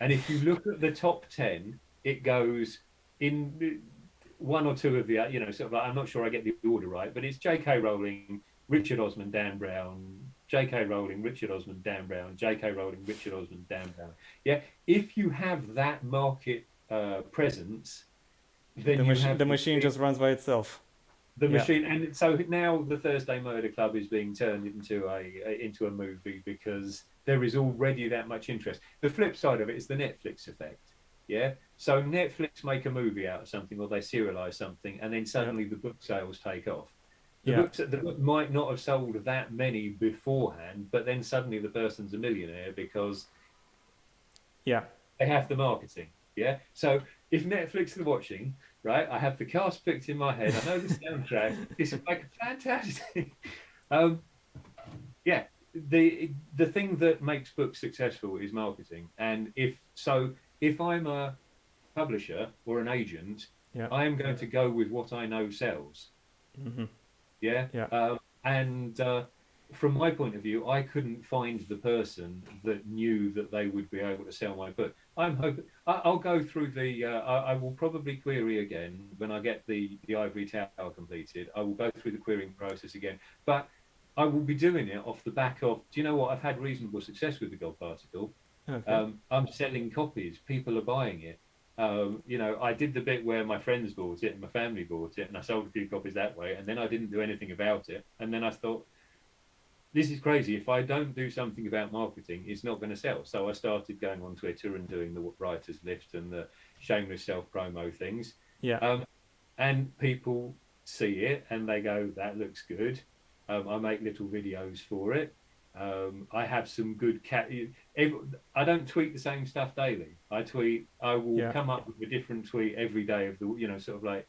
And if you look at the top 10, it goes in one or two of the, sort of like, I'm not sure I get the order right, but it's J.K. Rowling, Richard Osman, Dan Brown, J.K. Rowling, Richard Osman, Dan Brown, J.K. Rowling, Richard Osman, Dan Brown. Yeah. If you have that market presence, then you have The machine just runs by itself. the Yeah. machine. And so now the Thursday Murder Club is being turned into a movie because there is already that much interest. The flip side of it is the Netflix effect. Yeah. So Netflix make a movie out of something, or they serialize something, and then Yeah. suddenly the book sales take off. Yeah. The book might not have sold that many beforehand, but then suddenly the person's a millionaire because Yeah. they have the marketing. Yeah. So if Netflix are watching, right, I have the cast picked in my head. I know the soundtrack. This is like fantastic. um, yeah. The thing that makes books successful is marketing. And if I'm a publisher or an agent, Yeah. I am going to go with what I know sells. Mm-hmm. Yeah. Yeah. And from my point of view, I couldn't find the person that knew that they would be able to sell my book. I'm hoping I'll go through the. I will probably query again when I get the ivory tower completed. I will go through the querying process again, but I will be doing it off the back of. Do you know what? I've had reasonable success with the God Particle. Okay. I'm selling copies. People are buying it. I did the bit where my friends bought it and my family bought it, and I sold a few copies that way, and then I didn't do anything about it. And then I thought, this is crazy. If I don't do something about marketing, it's not going to sell. So I started going on Twitter and doing the writers lift and the shameless self promo things. Yeah. Um, and people see it and they go, that looks good. I make little videos for it. I have some good I don't tweet the same stuff daily. I will Yeah. come up with a different tweet every day of the, sort of like,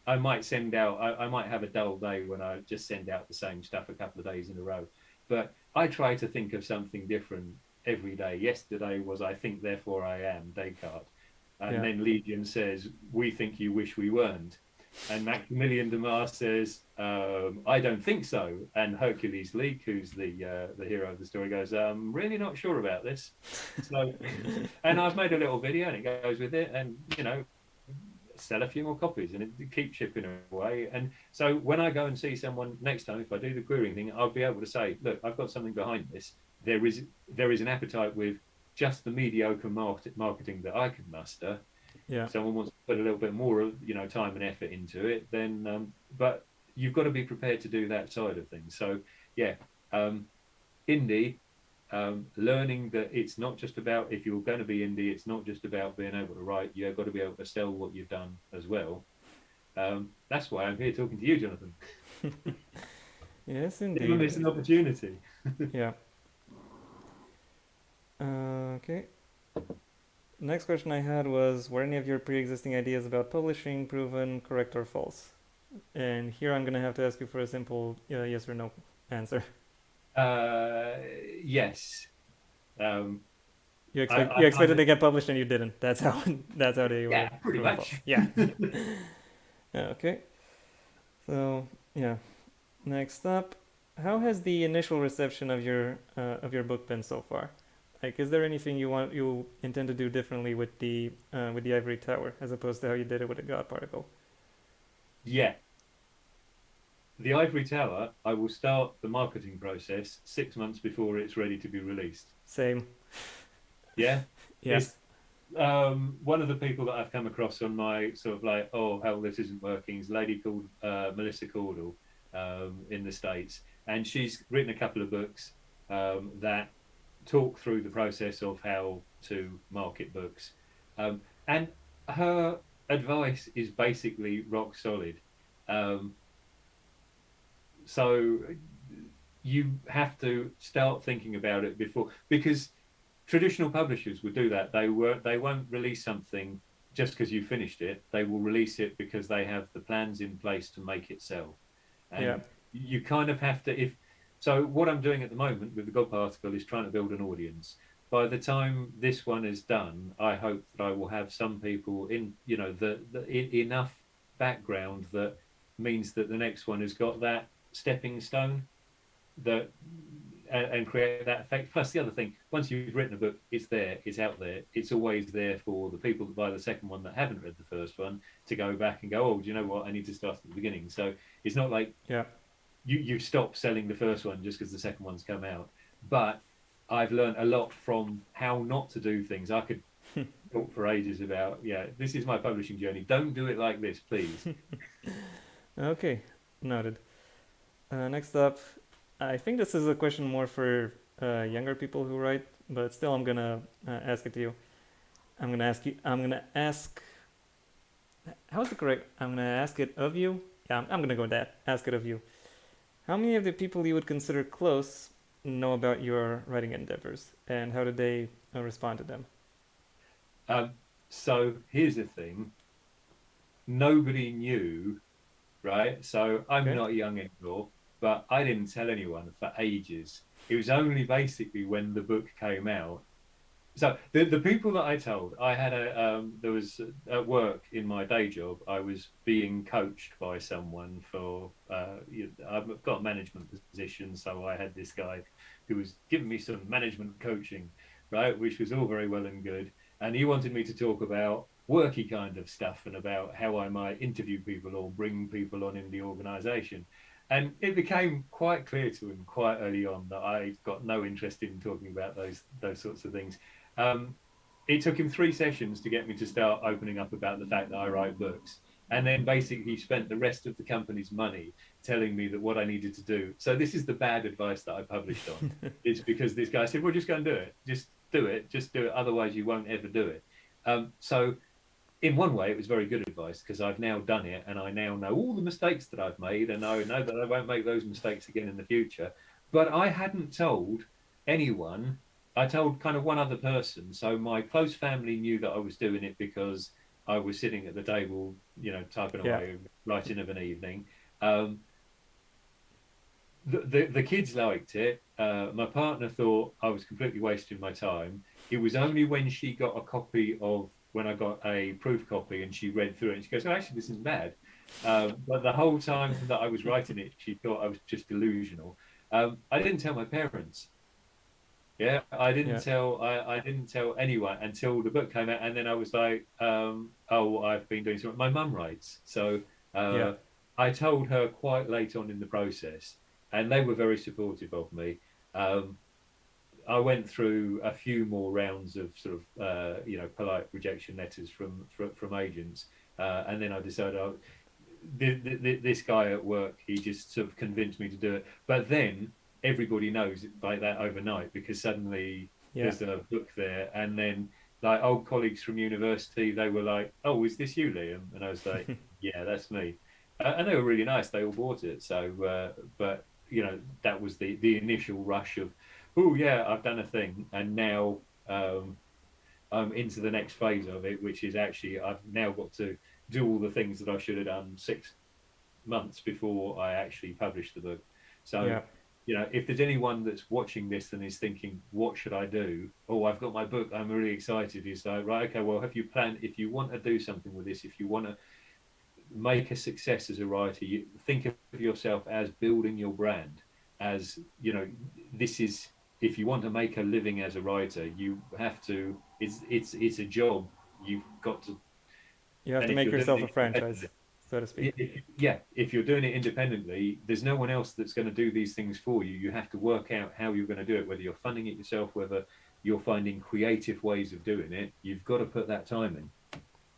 I might send out, I might have a dull day when I just send out the same stuff a couple of days in a row. But I try to think of something different every day. Yesterday was I think, therefore I am, Descartes. And Yeah. then Legion says, we think you wish we weren't. And Maximilian de Mars says, I don't think so. And Hercules Leek, who's the hero of the story, goes, I'm really not sure about this. So, and I've made a little video and it goes with it. And, sell a few more copies and it keeps shipping away. And so when I go and see someone next time, if I do the querying thing, I'll be able to say, look, I've got something behind this. There is an appetite with just the mediocre marketing that I can muster. Yeah. Someone wants to put a little bit more of time and effort into it, then but you've got to be prepared to do that side of things. So yeah, indie, learning that it's not just about, if you're going to be indie, it's not just about being able to write. You've got to be able to sell what you've done as well. That's why I'm here talking to you, Jonathan. Yes, Never indeed. miss an opportunity. Yeah. Okay. Next question I had was, were any of your pre-existing ideas about publishing proven correct or false? And here I'm going to have to ask you for a simple yes or no answer. Yes. You I expected to get published and you didn't. That's how they were yeah, pretty proven much. false. Yeah. Okay. So yeah. Next up, how has the initial reception of your book been so far? Like, is there anything you intend to do differently with the Ivory Tower as opposed to how you did it with the God Particle? Yeah. The Ivory Tower, I will start the marketing process 6 months before it's ready to be released. Same. Yeah. Yeah. It's one of the people that I've come across on my sort of like, oh, hell, this isn't working, is a lady called Melissa Caudle in the States. And she's written a couple of books that talk through the process of how to market books. And her advice is basically rock solid. So you have to start thinking about it before, because traditional publishers would do that. They won't release something just because you finished it. They will release it because they have the plans in place to make it sell. Yeah. And you kind of have to, if so, what I'm doing at the moment with the God Particle is trying to build an audience. By the time this one is done, I hope that I will have some people in, enough background that means that the next one has got that stepping stone that and create that effect. Plus, the other thing, once you've written a book, it's there, it's out there, it's always there for the people that buy the second one that haven't read the first one to go back and go, oh, do you know what? I need to start at the beginning. So it's not like Yeah. you stop selling the first one just because the second one's come out. But I've learned a lot from how not to do things. I could talk for ages about, yeah, this is my publishing journey. Don't do it like this, please. Okay. Noted. Next up, I think this is a question more for younger people who write, but still, I'm gonna ask it to you. I'm gonna ask you. I'm gonna ask. How is it correct? I'm gonna ask it of you. Yeah, I'm gonna go with that. Ask it of you. How many of the people you would consider close know about your writing endeavors, and how did they respond to them? Um, so here's the thing: nobody knew, right? So I'm Okay. not young anymore, but I didn't tell anyone for ages. It was only basically when the book came out. So the people that I told, I had there was at work in my day job, I was being coached by someone for I've got a management position, so I had this guy who was giving me some management coaching, right, which was all very well and good, and he wanted me to talk about worky kind of stuff and about how I might interview people or bring people on in the organization. And it became quite clear to him quite early on that I got no interest in talking about those sorts of things. um, it took him 3 sessions to get me to start opening up about the fact that I write books. And then basically he spent the rest of the company's money telling me that what I needed to do. So this is the bad advice that I published on. It's because this guy said, well, just go and do it. Just do it. Just do it. Otherwise you won't ever do it. So in one way, it was very good advice because I've now done it and I now know all the mistakes that I've made and I know that I won't make those mistakes again in the future. But I hadn't told anyone. I told kind of one other person. So my close family knew that I was doing it because I was sitting at the table, typing Yeah. away, writing of an evening. Um, the kids liked it. My partner thought I was completely wasting my time. It was only when she got a copy of when I got a proof copy and she read through it and she goes, "Oh, actually, this isn't bad." But the whole time that I was writing it, she thought I was just delusional. I didn't tell my parents. Yeah, Yeah. I didn't tell anyone until the book came out, and then I was like, "Oh, I've been doing something." My mum writes, so Yeah. uh, I told her quite late on in the process, and they were very supportive of me. Um, I went through a few more rounds of sort of polite rejection letters from agents, and then I decided, oh, this guy at work, he just sort of convinced me to do it. But then everybody knows it like that overnight because suddenly Yeah. there's a book there, and then like old colleagues from university, they were like, "Oh, is this you, Liam?" And I was like, "Yeah, that's me." And they were really nice. They all bought it. So, but that was the initial rush of, "Oh yeah, I've done a thing," and now. I'm into the next phase of it, which is actually I've now got to do all the things that I should have done 6 months before I actually published the book. So, Yeah. if there's anyone that's watching this and is thinking, what should I do? Oh, I've got my book. I'm really excited. It's like, right, okay, well, have you planned? If you want to do something with this, if you want to make a success as a writer, you think of yourself as building your brand, as, this is, if you want to make a living as a writer, you have to, it's a job. You've got to, You have and to if make you're doing yourself a it franchise, independently, so to speak. if you're doing it independently, there's no one else that's going to do these things for you. You have to work out how you're going to do it, whether you're funding it yourself, whether you're finding creative ways of doing it. You've got to put that time in.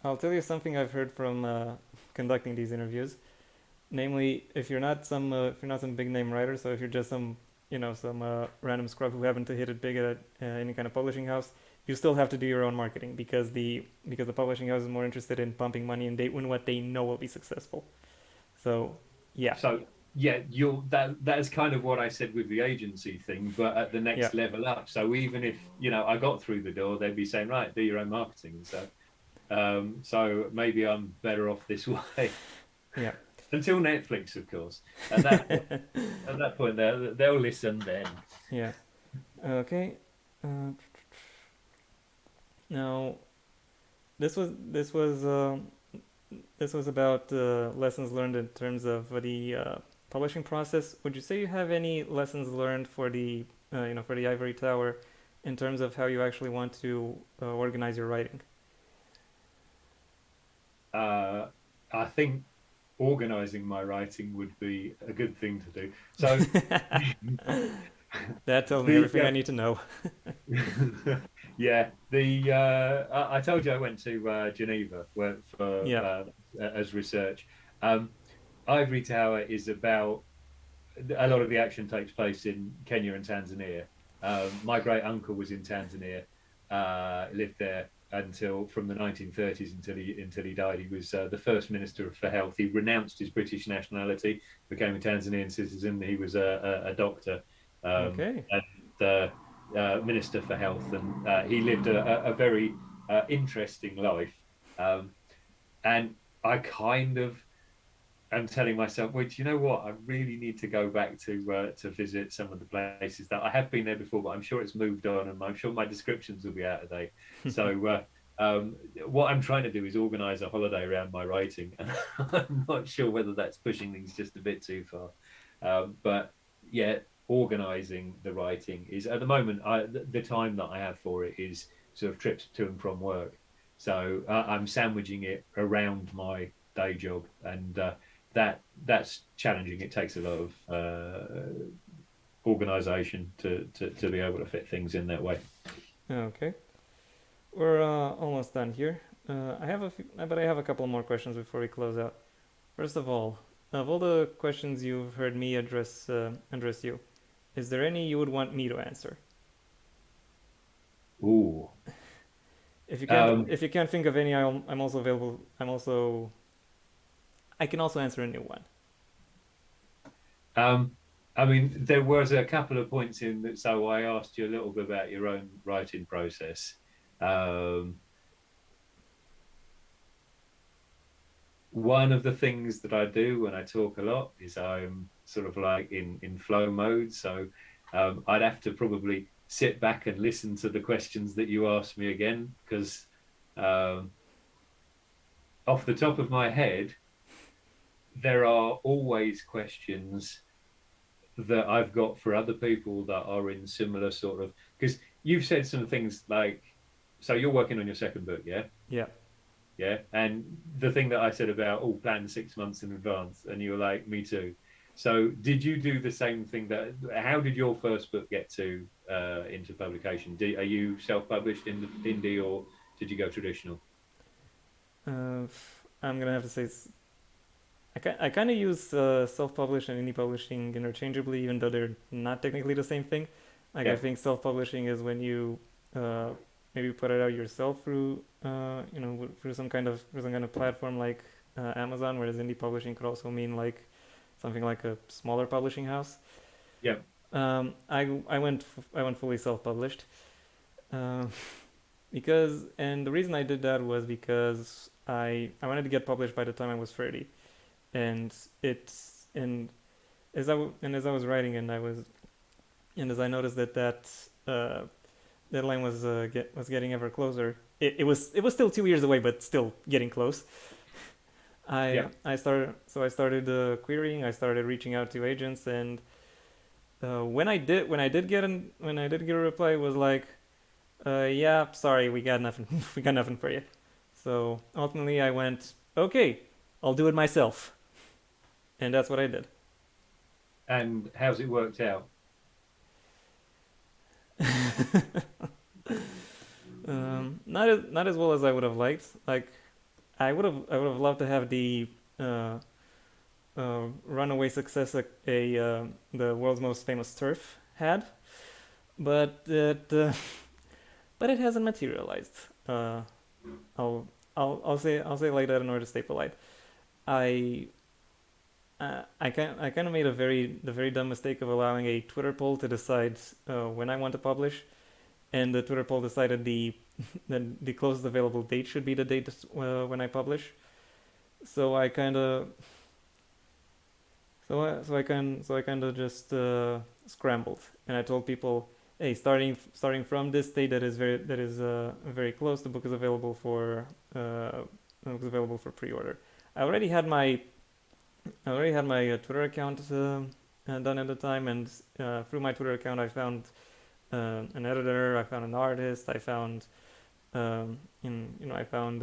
I'll tell you something I've heard from conducting these interviews. Namely, if you're not some big name writer, so if you're just some random scrub who happened to hit it big at any kind of publishing house, you still have to do your own marketing because the publishing house is more interested in pumping money in what they know will be successful. So, yeah, So yeah, you're that's kind of what I said with the agency thing, but at the Yeah, next level up. So even if I got through the door, they'd be saying, right, do your own marketing and stuff. So maybe I'm better off this way yeah. until Netflix, of course. At that point, at that point, they'll listen then. Yeah. Okay. Uh, Now, this was this was this was about lessons learned in terms of the publishing process. Would you say you have any lessons learned for the for the Ivory Tower in terms of how you actually want to organize your writing? uh, I think organizing my writing would be a good thing to do. So That tells me the everything I need to know. yeah, the I told you I went to Geneva where, for Yeah. as research. Um, Ivory Tower is about a lot of the action takes place in Kenya and Tanzania. My great uncle was in Tanzania, lived there until from the 1930s until he died. He was the first minister for health. He renounced his British nationality, became a Tanzanian citizen. He was a doctor Okay. and minister for health, and he lived a very interesting life. Um, and I kind of am telling myself, well, do you know what? I really need to go back to visit some of the places that I have been there before, but I'm sure it's moved on, and I'm sure my descriptions will be out of date. So, what I'm trying to do is organise a holiday around my writing, and I'm not sure whether that's pushing things just a bit too far. But yeah, organising the writing is at the moment. The time that I have for it is sort of trips to and from work. So I'm sandwiching it around my day job, and that's challenging. It takes a lot of organisation to be able to fit things in that way. Okay. We're almost done here. But I have a couple more questions before we close out. First of all the questions you've heard me address you, is there any you would want me to answer? Ooh. Um, If you can't think of any, I'm also available. I can also answer a new one. um, I mean, there was a couple of points in that. So I asked you a little bit about your own writing process. Um, One of the things that I do when I talk a lot is I'm sort of like in flow mode. So I'd have to probably sit back and listen to the questions that you asked me again because um, off the top of my head, there are always questions that I've got for other people that are in similar sort of because you've said some things like, so you're working on your second book, yeah? Yeah. Yeah. And the thing that I said about plan 6 months in advance, and you were like, me too. So did you do the same thing that how did your first book get to into publication? Are you self-published in the indie or did you go traditional? Uh, I'm gonna have to say I kind of use self-published and indie publishing interchangeably, even though they're not technically the same thing. Like I Yeah. think self-publishing is when you uh, maybe put it out yourself through through some kind of platform like Amazon, whereas indie publishing could also mean like something like a smaller publishing house. Yeah. I went fully self-published uh, because and the reason I did that was because I wanted to get published by the time I was 30, and it's and as I was writing and as I noticed that uh, deadline was getting ever closer. It was still 2 years away, but still getting close. Yeah. I started querying. I started reaching out to agents, and when I did get a reply, it was like, yeah, sorry, we got nothing, we got nothing for you. So ultimately, I went, okay, I'll do it myself, and that's what I did. And how's it worked out? Not as well as I would have liked. Like I would have loved to have the uh, runaway success the world's most famous turf had, but but it hasn't materialized. I'll I'll say it like that in order to stay polite. I I kind of made the very dumb mistake of allowing a Twitter poll to decide when I want to publish, and the Twitter poll decided the closest available date should be the date when I publish. So I kind of so I kind of just scrambled, and I told people, hey, starting from this date that is very close, the book is available for pre-order. I already had my Twitter account done at the time, and through my Twitter account, I found an editor, I found an artist, I found I found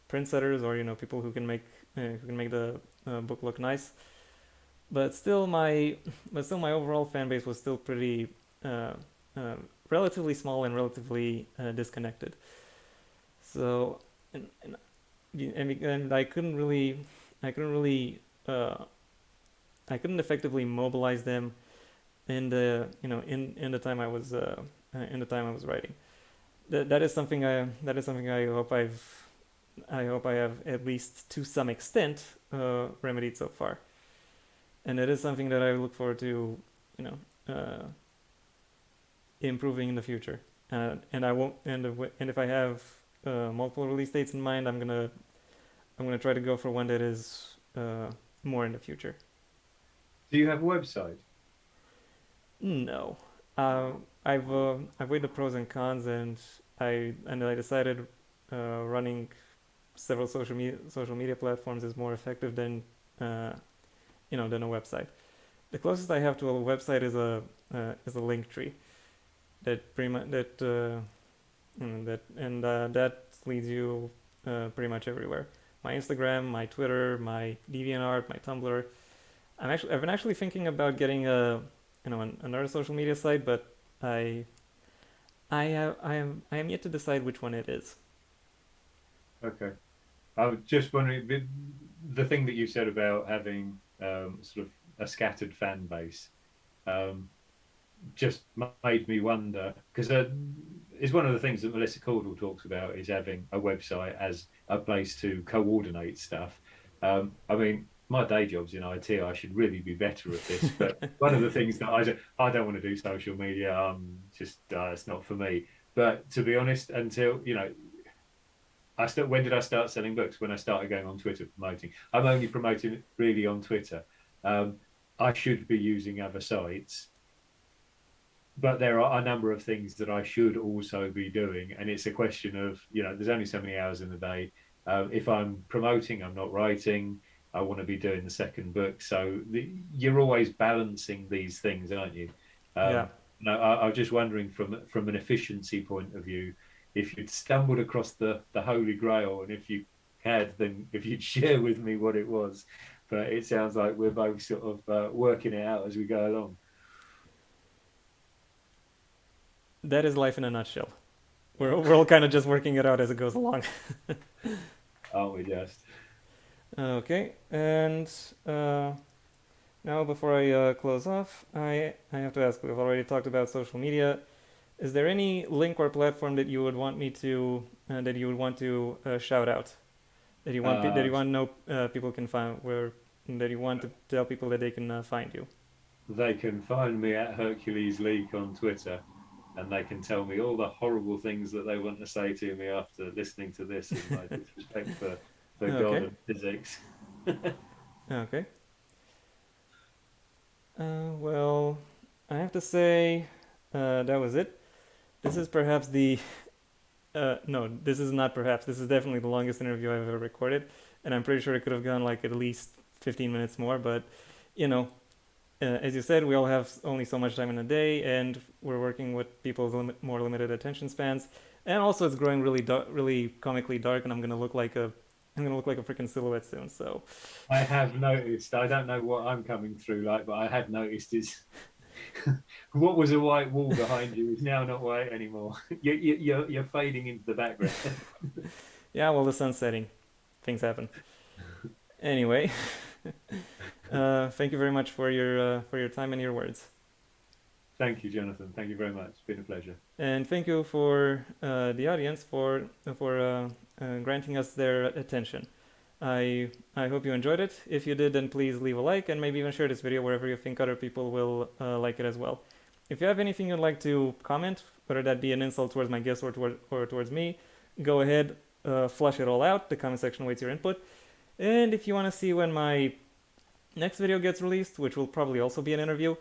print setters, or people who can make the book look nice. But still, my overall fan base was still pretty uh, uh, relatively small and relatively disconnected. So, and, and I couldn't really uh, I couldn't effectively mobilize them in the time I was writing. That is something I hope I have, at least to some extent, remedied so far, and it is something that I look forward to, you know, improving in the future. And I won't and if I have multiple release dates in mind, I'm gonna try to go for one that is more in the future. Do you have a website? No, I've weighed the pros and cons, and I decided running several social media platforms is more effective than uh, than a website. The closest I have to a website is a link tree that pretty much that leads you pretty much everywhere. My Instagram, my Twitter, my DeviantArt, my Tumblr. I've been actually thinking about getting another social media site, but I I am yet to decide which one it is. Okay. I was just wondering the thing that you said about having sort of a scattered fan base. Um, just made me wonder because it's one of the things that Melissa Caudle talks about is having a website as a place to coordinate stuff. I mean, my day job's in IT. I should really be better at this, but one of the things that I don't want to do social media. Just it's not for me. But to be honest, until when did I start selling books? When I started going on Twitter promoting. I'm only promoting really on Twitter. Um, I should be using other sites, but there are a number of things that I should also be doing, and it's a question of there's only so many hours in the day. If I'm promoting, I'm not writing. I want to be doing the second book, so you're always balancing these things, aren't you? Yeah, No, I was just wondering from an efficiency point of view, if you'd stumbled across the Holy Grail, and if you had, then if you'd share with me what it was. But it sounds like we're both sort of working it out as we go along, that is life in a nutshell. We're all kind of just working it out as it goes along. aren't we? Just Okay, and now before I close off, I have to ask. We've already talked about social media. Is there any link or platform that you would want me to that you would want to shout out? That uh, you want to know people can find where that you want to tell people that they can find you? they can find me at Hercules Leak on Twitter, and they can tell me all the horrible things that they want to say to me after listening to this and my disrespect for God Okay, and physics. okay. Well, I have to say that was it. This is perhaps the no, this is not perhaps. This is definitely the longest interview I've ever recorded, and I'm pretty sure it could have gone like at least 15 minutes more. But you know, as you said, we all have only so much time in a day, and we're working with people's more limited attention spans. And also, it's growing really comically dark, and I'm gonna look like a freaking silhouette soon. So, I have noticed. I don't know what I'm coming through like, but I have noticed is what was a white wall behind you is now not white anymore. You're fading into the background. yeah, well, the sun's setting, things happen. Anyway, thank you very much for your time and your words. Thank you, Jonathan. Thank you very much. It's been a pleasure. And thank you for the audience for granting us their attention. I hope you enjoyed it. If you did, then please leave a like and maybe even share this video wherever you think other people will like it as well. If you have anything you'd like to comment, whether that be an insult towards my guest or towards me, go ahead, flush it all out. The comment section awaits your input. And if you want to see when my next video gets released, which will probably also be an interview,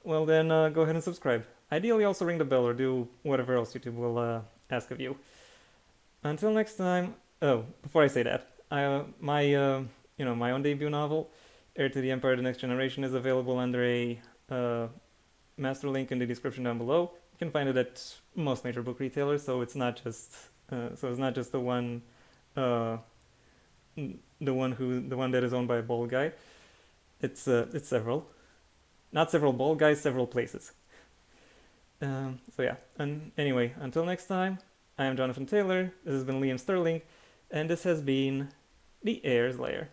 well then go ahead and subscribe. Ideally, also ring the bell or do whatever else YouTube will ask of you. Until next time. Oh, before I say that, my own debut novel, Heir to the Empire: The Next Generation, is available under a master link in the description down below. You can find it at most major book retailers, so it's not just the one, uh, the one that is owned by a bald guy. It's several, not several bald guys, several places. So yeah, and anyway, until next time, I am Jonathan Taylor. This has been Liam Stirling, and this has been the Heir's Lair.